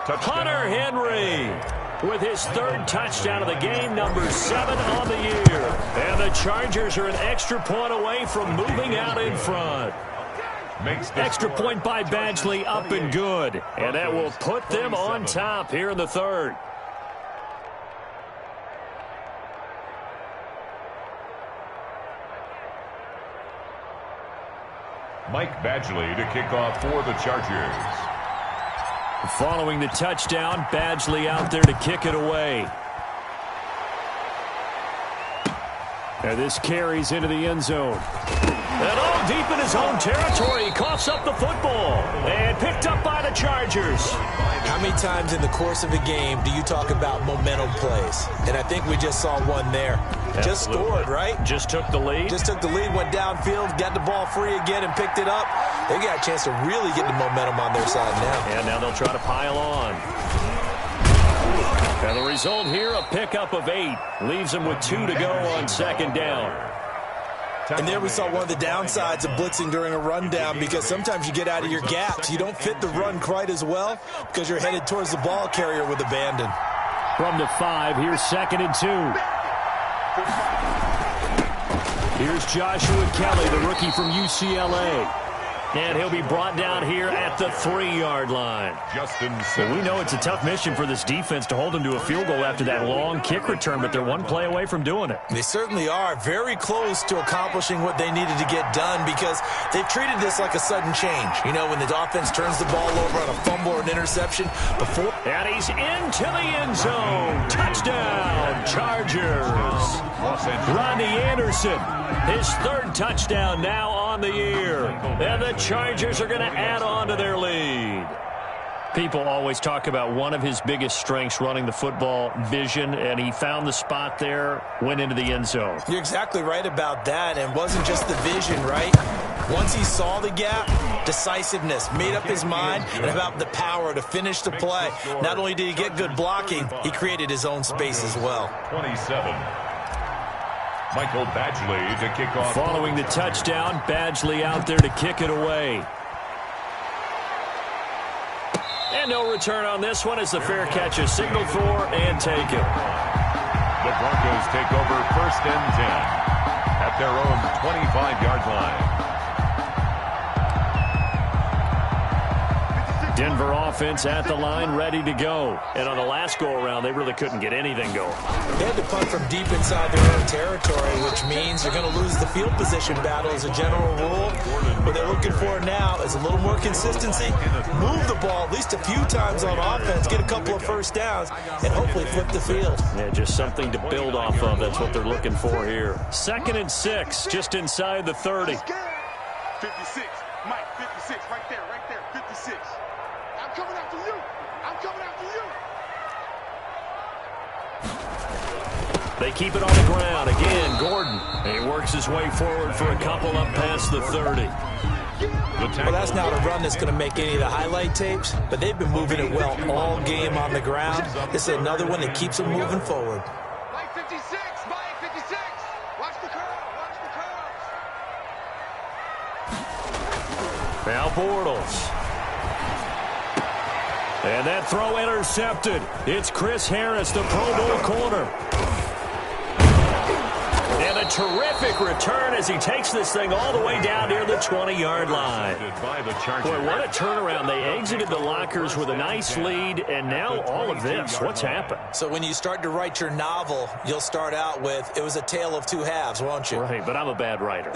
Touchdown. Hunter Henry with his 3rd touchdown of the game, number 7 on the year. And the Chargers are an extra point away from moving out in front. Extra point by Badgley, up and good. And that will put them on top here in the 3rd. Mike Badgley to kick off for the Chargers. Following the touchdown, Badgley out there to kick it away. And this carries into the end zone. And all deep in his own territory, he coughs up the football. And picked up by the Chargers. How many times in the course of a game do you talk about momentum plays? And I think we just saw one there. Absolutely. Just scored, right? Just took the lead. Just took the lead, went downfield, got the ball free again and picked it up. They got a chance to really get the momentum on their side now. And now they'll try to pile on. And the result here, a pickup of 8. Leaves them with 2 to go on second down. And there we saw one of the downsides of blitzing during a rundown, because sometimes you get out of your gaps. You don't fit the run quite as well because you're headed towards the ball carrier with abandon. From the 5, here's 2nd and 2. Here's Joshua Kelly, the rookie from UCLA. And he'll be brought down here at the 3-yard line. Well, we know it's a tough mission for this defense to hold them to a field goal after that long kick return, but they're one play away from doing it. They certainly are very close to accomplishing what they needed to get done, because they've treated this like a sudden change. You know, when the offense turns the ball over on a fumble or an interception before. And he's into the end zone. Touchdown, Chargers. Rodney Anderson, his 3rd touchdown now on the year. And the Chargers are going to add on to their lead. People always talk about one of his biggest strengths running the football, vision, and he found the spot there, went into the end zone. You're exactly right about that, and wasn't just the vision, right? Once he saw the gap, decisiveness, made up his mind, and about the power to finish the play. Not only did he get good blocking, he created his own space as well. 27. Michael Badgley to kick off. Following the touchdown, Badgley out there to kick it away. And no return on this one as the fair catch is signaled for and taken. The Broncos take over 1st and 10 at their own 25-yard line. Denver offense at the line, ready to go. And on the last go-around, they really couldn't get anything going. They had to punt from deep inside their own territory, which means they're going to lose the field position battle as a general rule. What they're looking for now is a little more consistency, move the ball at least a few times on offense, get a couple of first downs, and hopefully flip the field. Yeah, just something to build off of. That's what they're looking for here. 2nd and 6, just inside the 30. 56, Mike, 56, right there, 56. I'm coming after you. I'm coming after you. They keep it on the ground. Again, Gordon. He works his way forward for a couple up past the 30. Well, that's not a run that's going to make any of the highlight tapes, but they've been moving it well all game on the ground. This is another one that keeps them moving forward. Mike 56, Mike 56. Watch the curve, watch the curve. Now Bortles. And that throw intercepted. It's Chris Harris, the Pro Bowl corner. And a terrific return as he takes this thing all the way down near the 20-yard line. Boy, what a turnaround. They exited the lockers with a nice lead, and now all of this. What's happened? So when you start to write your novel, you'll start out with, it was a tale of two halves, won't you? Right, but I'm a bad writer.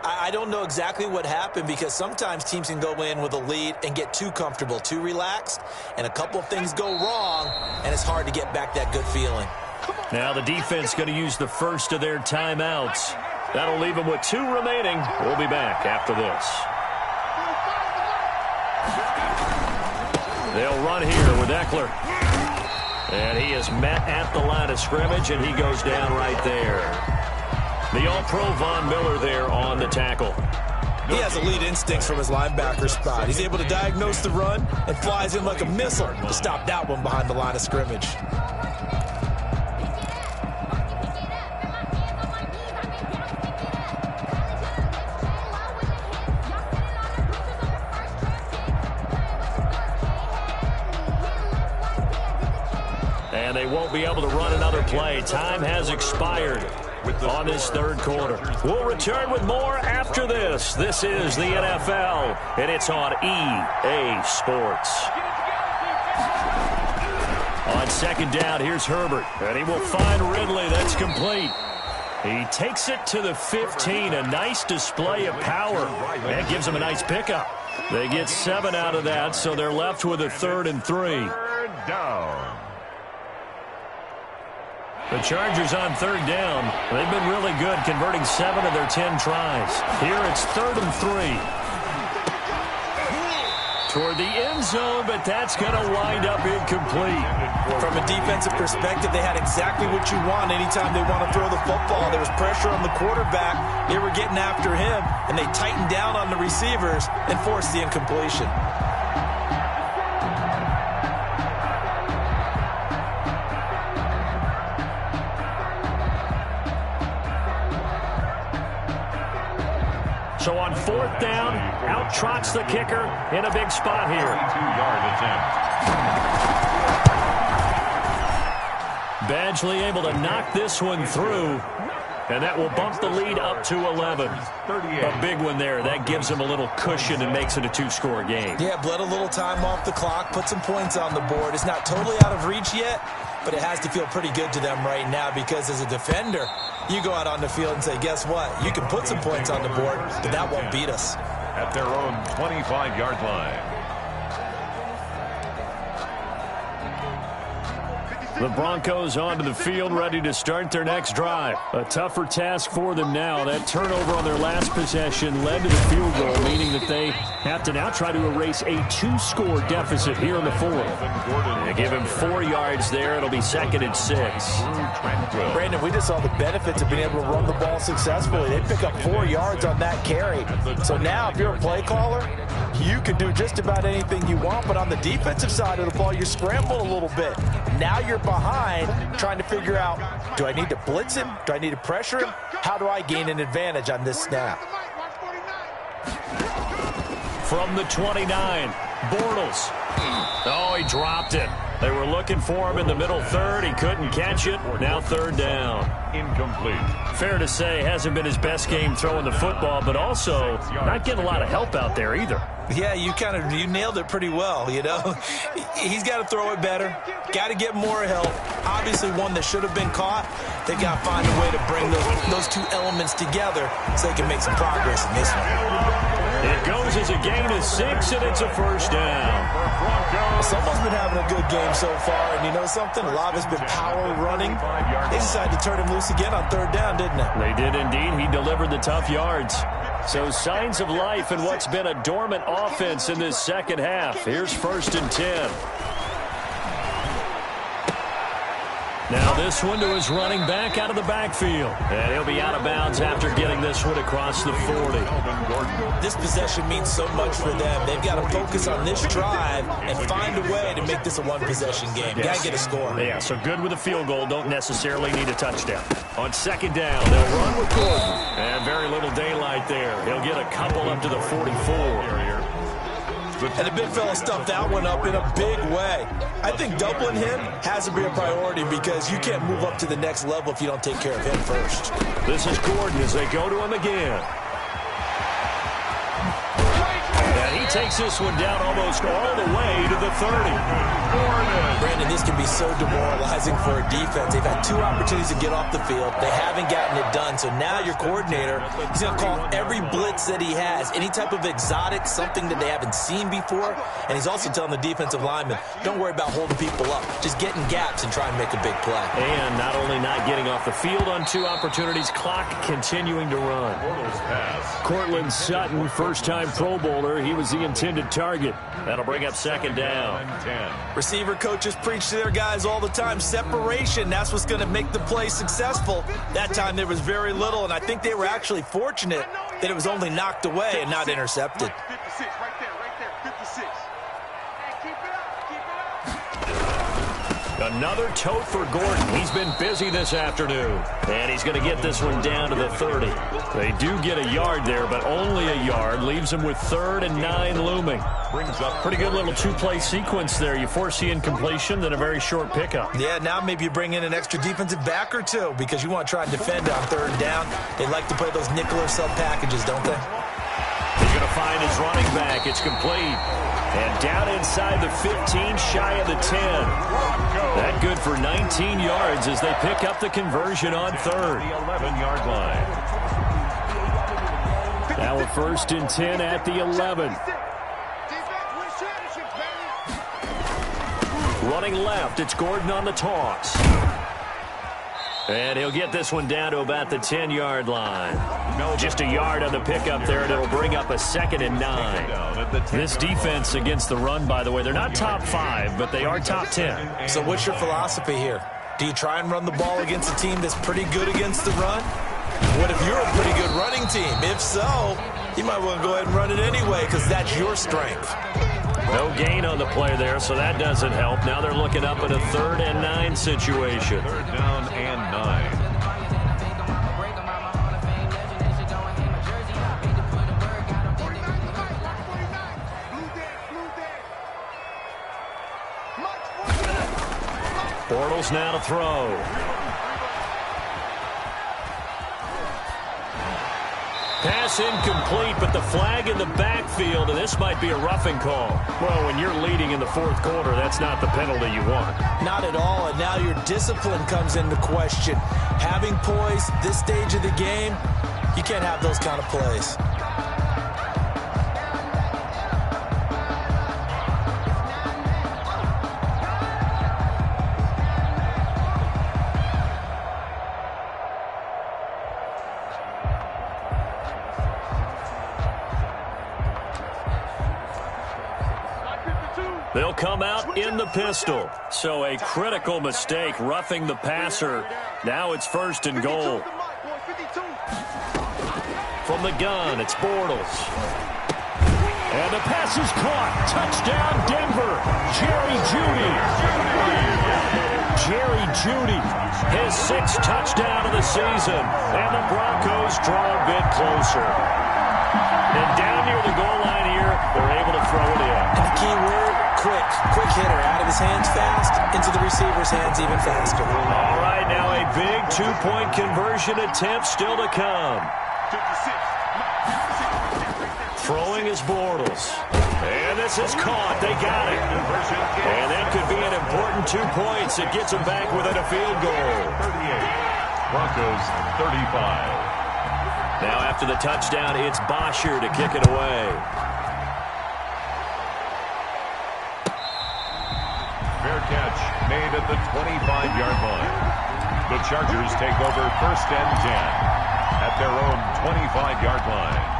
I don't know exactly what happened, because sometimes teams can go in with a lead and get too comfortable, too relaxed, and a couple of things go wrong, and it's hard to get back that good feeling. Now the defense going to use the first of their timeouts. That'll leave them with 2 remaining. We'll be back after this. They'll run here with Eckler. And he is met at the line of scrimmage, and he goes down right there. The All-Pro Von Miller there on the tackle. He has elite instincts from his linebacker spot. He's able to diagnose the run and flies in like a missile to stop that one behind the line of scrimmage. And they won't be able to run another play. Time has expired on this 3rd quarter. We'll return with more after this. This is the NFL, and it's on EA Sports. On 2nd down, here's Herbert, and he will find Ridley. That's complete. He takes it to the 15. A nice display of power. That gives him a nice pickup. They get 7 out of that, so they're left with a 3rd and 3. 3rd down. The Chargers on 3rd down. They've been really good, converting 7 of their 10 tries. Here it's 3rd and 3. Toward the end zone, but that's going to wind up incomplete. From a defensive perspective, they had exactly what you want anytime they want to throw the football. There was pressure on the quarterback. They were getting after him, and they tightened down on the receivers and forced the incompletion. So on 4th down, out trots the kicker in a big spot here. 32-yard attempt. Badgley able to knock this one through. And that will bump the lead up to 11. A big one there. That gives them a little cushion and makes it a 2-score game. Yeah, bled a little time off the clock, put some points on the board. It's not totally out of reach yet, but it has to feel pretty good to them right now because as a defender, you go out on the field and say, guess what? You can put some points on the board, but that won't beat us. At their own 25-yard line. The Broncos onto the field, ready to start their next drive. A tougher task for them now. That turnover on their last possession led to the field goal, meaning that they have to now try to erase a 2-score deficit here in the 4th. They give him 4 yards there. It'll be 2nd and 6. Brandon, we just saw the benefits of being able to run the ball successfully. They pick up 4 yards on that carry. So now if you're a play caller, you can do just about anything you want, but on the defensive side of the ball, you're scrambling a little bit. Now you're behind trying to figure out, do I need to blitz him? Do I need to pressure him? How do I gain an advantage on this snap? From the 29, Bortles. Oh, he dropped it. They were looking for him in the middle 3rd. He couldn't catch it. Now 3rd down. Incomplete. Fair to say, hasn't been his best game throwing the football, but also not getting a lot of help out there either. Yeah, you nailed it pretty well, you know. He's got to throw it better. Got to get more help. Obviously one that should have been caught. They got to find a way to bring those two elements together so they can make some progress in this one. It goes as a gain of 6, and it's a 1st down. Someone's been having a good game so far, and you know something? A lot of it's been power running. They decided to turn him loose again on 3rd down, didn't they? They did indeed. He delivered the tough yards. So signs of life in what's been a dormant offense in this 2nd half. Here's 1st and 10. Now this one to his running back out of the backfield. And he'll be out of bounds after getting this one across the 40. This possession means so much for them. They've got to focus on this drive and find a way to make this a one-possession game. Yes. Got to get a score. Yeah, so good with a field goal. Don't necessarily need a touchdown. On 2nd down, they'll run with Gordon. And very little daylight there. He'll get a couple up to the 44. And the big fella stuffed that one up in a big way. I think doubling him has to be a priority because you can't move up to the next level if you don't take care of him first. This is Gordon as they go to him again. And he takes this one down almost all the way to the 30. Brandon, this can be so demoralizing for a defense. They've had 2 opportunities to get off the field. They haven't gotten it done. So now your coordinator, he's going to call every blitz that he has, any type of exotic, something that they haven't seen before. And he's also telling the defensive lineman, don't worry about holding people up. Just get in gaps and try and make a big play. And not only not getting off the field on 2 opportunities, clock continuing to run. Cortland Sutton, first-time Pro Bowler. He was the intended target. That'll bring up 2nd down. Receiver coaches preach to their guys all the time. Separation, that's what's going to make the play successful. That time there was very little, and I think they were actually fortunate that it was only knocked away and not intercepted. 56, right there, 56. Hey, keep it up. Another tote for Gordon. He's been busy this afternoon. And he's going to get this one down to the 30. They do get a yard there, but only a yard. Leaves them with 3rd and 9 looming. Brings up pretty good little 2-play sequence there. You force the incompletion, then a very short pickup. Yeah, now maybe you bring in an extra defensive back or 2 because you want to try and defend on 3rd down. They like to play those nickel or sub packages, don't they? He's going to find his running back. It's complete. And down inside the 15, shy of the 10. That good for 19 yards as they pick up the conversion on 3rd. The 11-yard line. Now a 1st and 10 at the 11. Running left, it's Gordon on the toss. And he'll get this one down to about the 10-yard line. Just a yard on the pickup there, and it'll bring up a 2nd and 9. This defense against the run, by the way, they're not top 5, but they are top 10. So what's your philosophy here? Do you try and run the ball against a team that's pretty good against the run? What if you're a pretty good running team? If so, you might want to go ahead and run it anyway because that's your strength. No gain on the play there, so that doesn't help. Now they're looking up at a 3rd and 9 situation. 3rd down and 9. Bortles now to throw. Pass incomplete, but the flag in the backfield, and this might be a roughing call. Well, when you're leading in the fourth quarter, that's not the penalty you want. Not at all, and now your discipline comes into question. Having poise this stage of the game, you can't have those kind of plays. They'll come out in the pistol. So a critical mistake, roughing the passer. Now it's 1st and goal. From the gun, it's Bortles. And the pass is caught. Touchdown, Denver. Jerry Jeudy. Jerry Jeudy, his 6th touchdown of the season. And the Broncos draw a bit closer. And down near the goal line here, they're able to throw it in. And the key word, quick. Quick hitter. Out of his hands fast, into the receiver's hands even faster. All right, now a big 2-point conversion attempt still to come. Throwing is Bortles. And this is caught. They got it. And that could be an important 2 points. It gets them back within a field goal. 38. Broncos 35. Now after the touchdown, it's Bosher to kick it away. Fair catch made at the 25-yard line. The Chargers take over 1st and 10 at their own 25-yard line.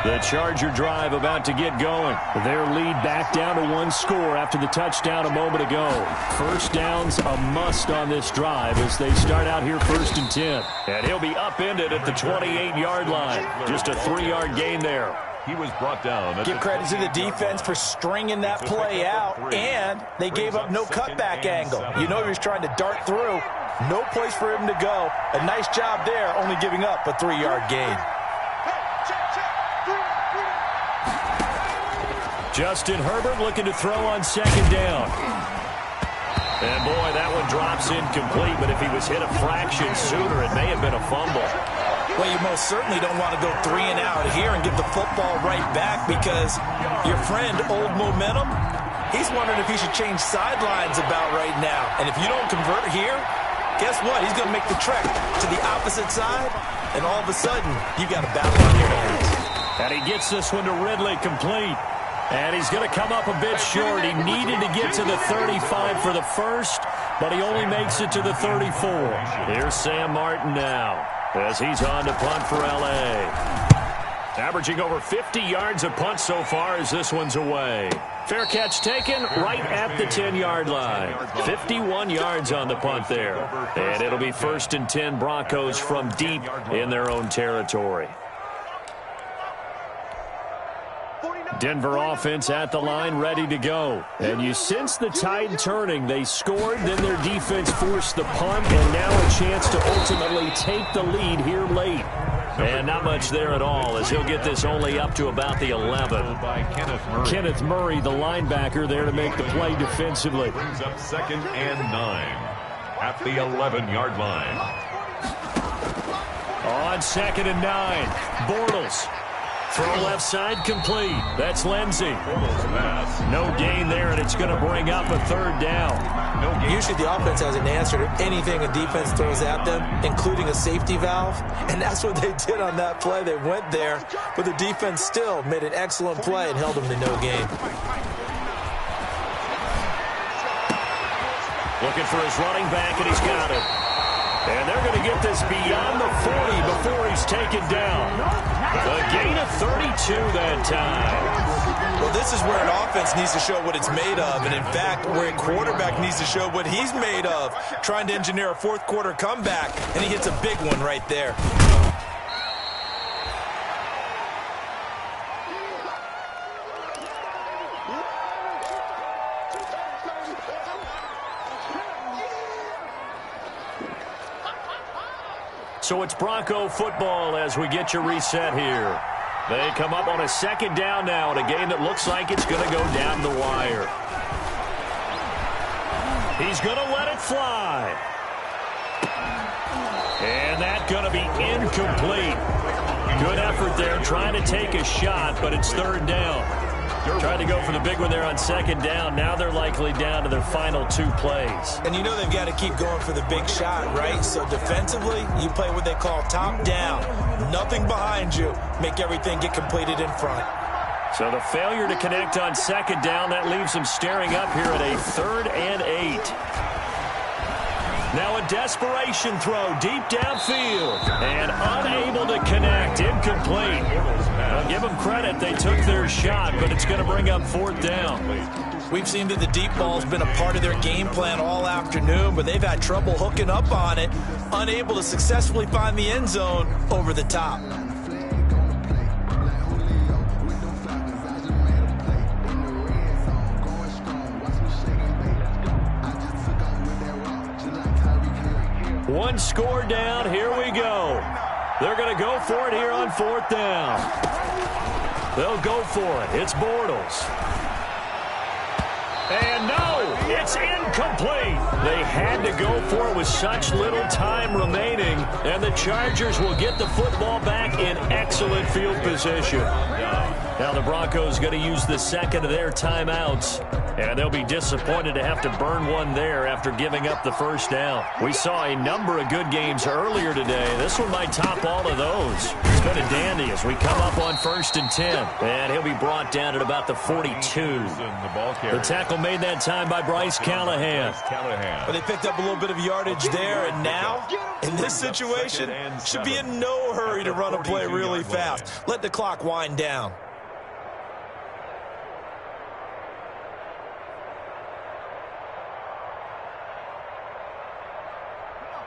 The Charger drive about to get going. Their lead back down to 1 score after the touchdown a moment ago. 1st down's a must on this drive as they start out here 1st and 10. And he'll be upended at the 28-yard line. Just a 3-yard gain there. He was brought down. Give credit to the defense for stringing that play out, and they gave up no cutback angle. You know he was trying to dart through. No place for him to go. A nice job there, only giving up a 3-yard gain. Justin Herbert looking to throw on 2nd down. And boy, that one drops incomplete, but if he was hit a fraction sooner, it may have been a fumble. Well, you most certainly don't want to go 3 and out here and give the football right back because your friend, Old Momentum, he's wondering if he should change sidelines about right now. And if you don't convert here, guess what? He's going to make the trek to the opposite side, and all of a sudden, you got a battle on your hands. And he gets this one to Ridley complete. And he's going to come up a bit short. He needed to get to the 35 for the first, but he only makes it to the 34. Here's Sam Martin now as he's on to punt for L.A. Averaging over 50 yards a punt so far as this one's away. Fair catch taken right at the 10-yard line. 51 yards on the punt there. And it'll be 1st and 10 Broncos from deep in their own territory. Denver offense at the line, ready to go. And you sense the tide turning. They scored, then their defense forced the punt, and now a chance to ultimately take the lead here late. And not much there at all, as he'll get this only up to about the 11. Kenneth Murray, the linebacker, there to make the play defensively. Brings up 2nd and 9 at the 11-yard line. On 2nd and 9, Bortles. Throw left side complete. That's Lindsey. No gain there, and it's going to bring up a 3rd down. Usually the offense has an answer to anything a defense throws at them, including a safety valve. And that's what they did on that play. They went there, but the defense still made an excellent play and held them to no gain. Looking for his running back, and he's got it. And they're going to get this beyond the 40 before he's taken down. A gain of 32 that time. Well, this is where an offense needs to show what it's made of. And, in fact, where a quarterback needs to show what he's made of. Trying to engineer a 4th quarter comeback, and he hits a big one right there. So it's Bronco football as we get you reset here. They come up on a second down now in a game that looks like it's going to go down the wire. He's going to let it fly. And that's going to be incomplete. Good effort there trying to take a shot, but it's third down. Tried to go for the big one there on second down. Now they're likely down to their final 2 plays. And you know they've got to keep going for the big shot, right? So defensively, you play what they call top down. Nothing behind you. Make everything get completed in front. So the failure to connect on second down, that leaves them staring up here at a 3rd and 8. Now a desperation throw deep downfield and unable to connect. Incomplete. I'll give them credit. They took their shot, but it's going to bring up 4th down. We've seen that the deep ball's been a part of their game plan all afternoon, but they've had trouble hooking up on it, unable to successfully find the end zone over the top. One score down. Here we go. They're going to go for it here on 4th down. They'll go for it. It's Bortles. And no, it's incomplete. They had to go for it with such little time remaining, and the Chargers will get the football back in excellent field position. Now the Broncos going to use the second of their timeouts, and they'll be disappointed to have to burn one there after giving up the first down. We saw a number of good games earlier today. This one might top all of those. It's been a dandy as we come up on 1st and 10. And he'll be brought down at about the 42. The tackle made that time by Bryce Callahan. But they picked up a little bit of yardage there, and now, in this situation, should be in no hurry to run a play really fast. Let the clock wind down.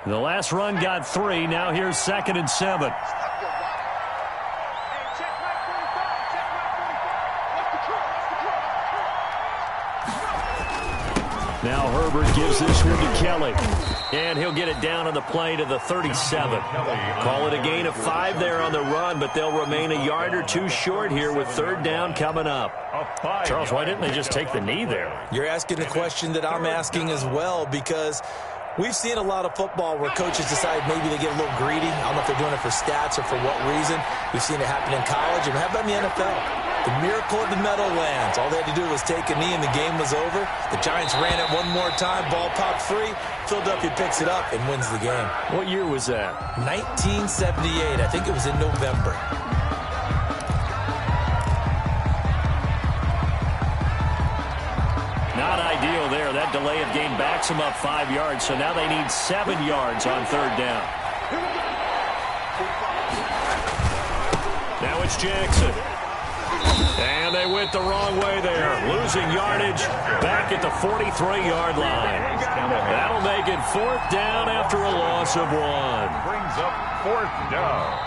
The last run got 3. Now here's 2nd and 7. Now Herbert gives this one to Kelly. And he'll get it down on the play to the 37. Call it a gain of 5 there on the run, but they'll remain a yard or 2 short here with 3rd down coming up. Charles, why didn't they just take the knee there? You're asking the question that I'm asking as well, because we've seen a lot of football where coaches decide maybe they get a little greedy. I don't know if they're doing it for stats or for what reason. We've seen it happen in college. And how about in the NFL? The miracle of the Meadowlands. All they had to do was take a knee and the game was over. The Giants ran it one more time. Ball popped free. Philadelphia picks it up and wins the game. What year was that? 1978. I think it was in November. Not ideal there. That delay of game backs them up 5 yards, so now they need 7 yards on 3rd down. Now it's Jackson. And they went the wrong way there. Losing yardage back at the 43-yard line. That'll make it 4th down after a loss of 1. Brings up 4th down.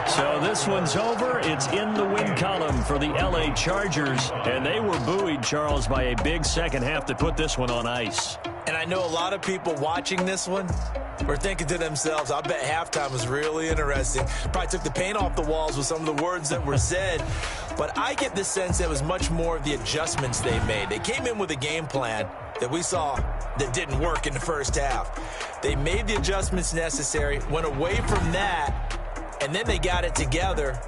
So this one's over. It's in the win column for the LA Chargers. And they were buoyed, Charles, by a big second half to put this one on ice. And I know a lot of people watching this one were thinking to themselves, I bet halftime was really interesting. Probably took the paint off the walls with some of the words that were said. But I get the sense that it was much more of the adjustments they made. They came in with a game plan that we saw that didn't work in the first half. They made the adjustments necessary, went away from that, and then they got it together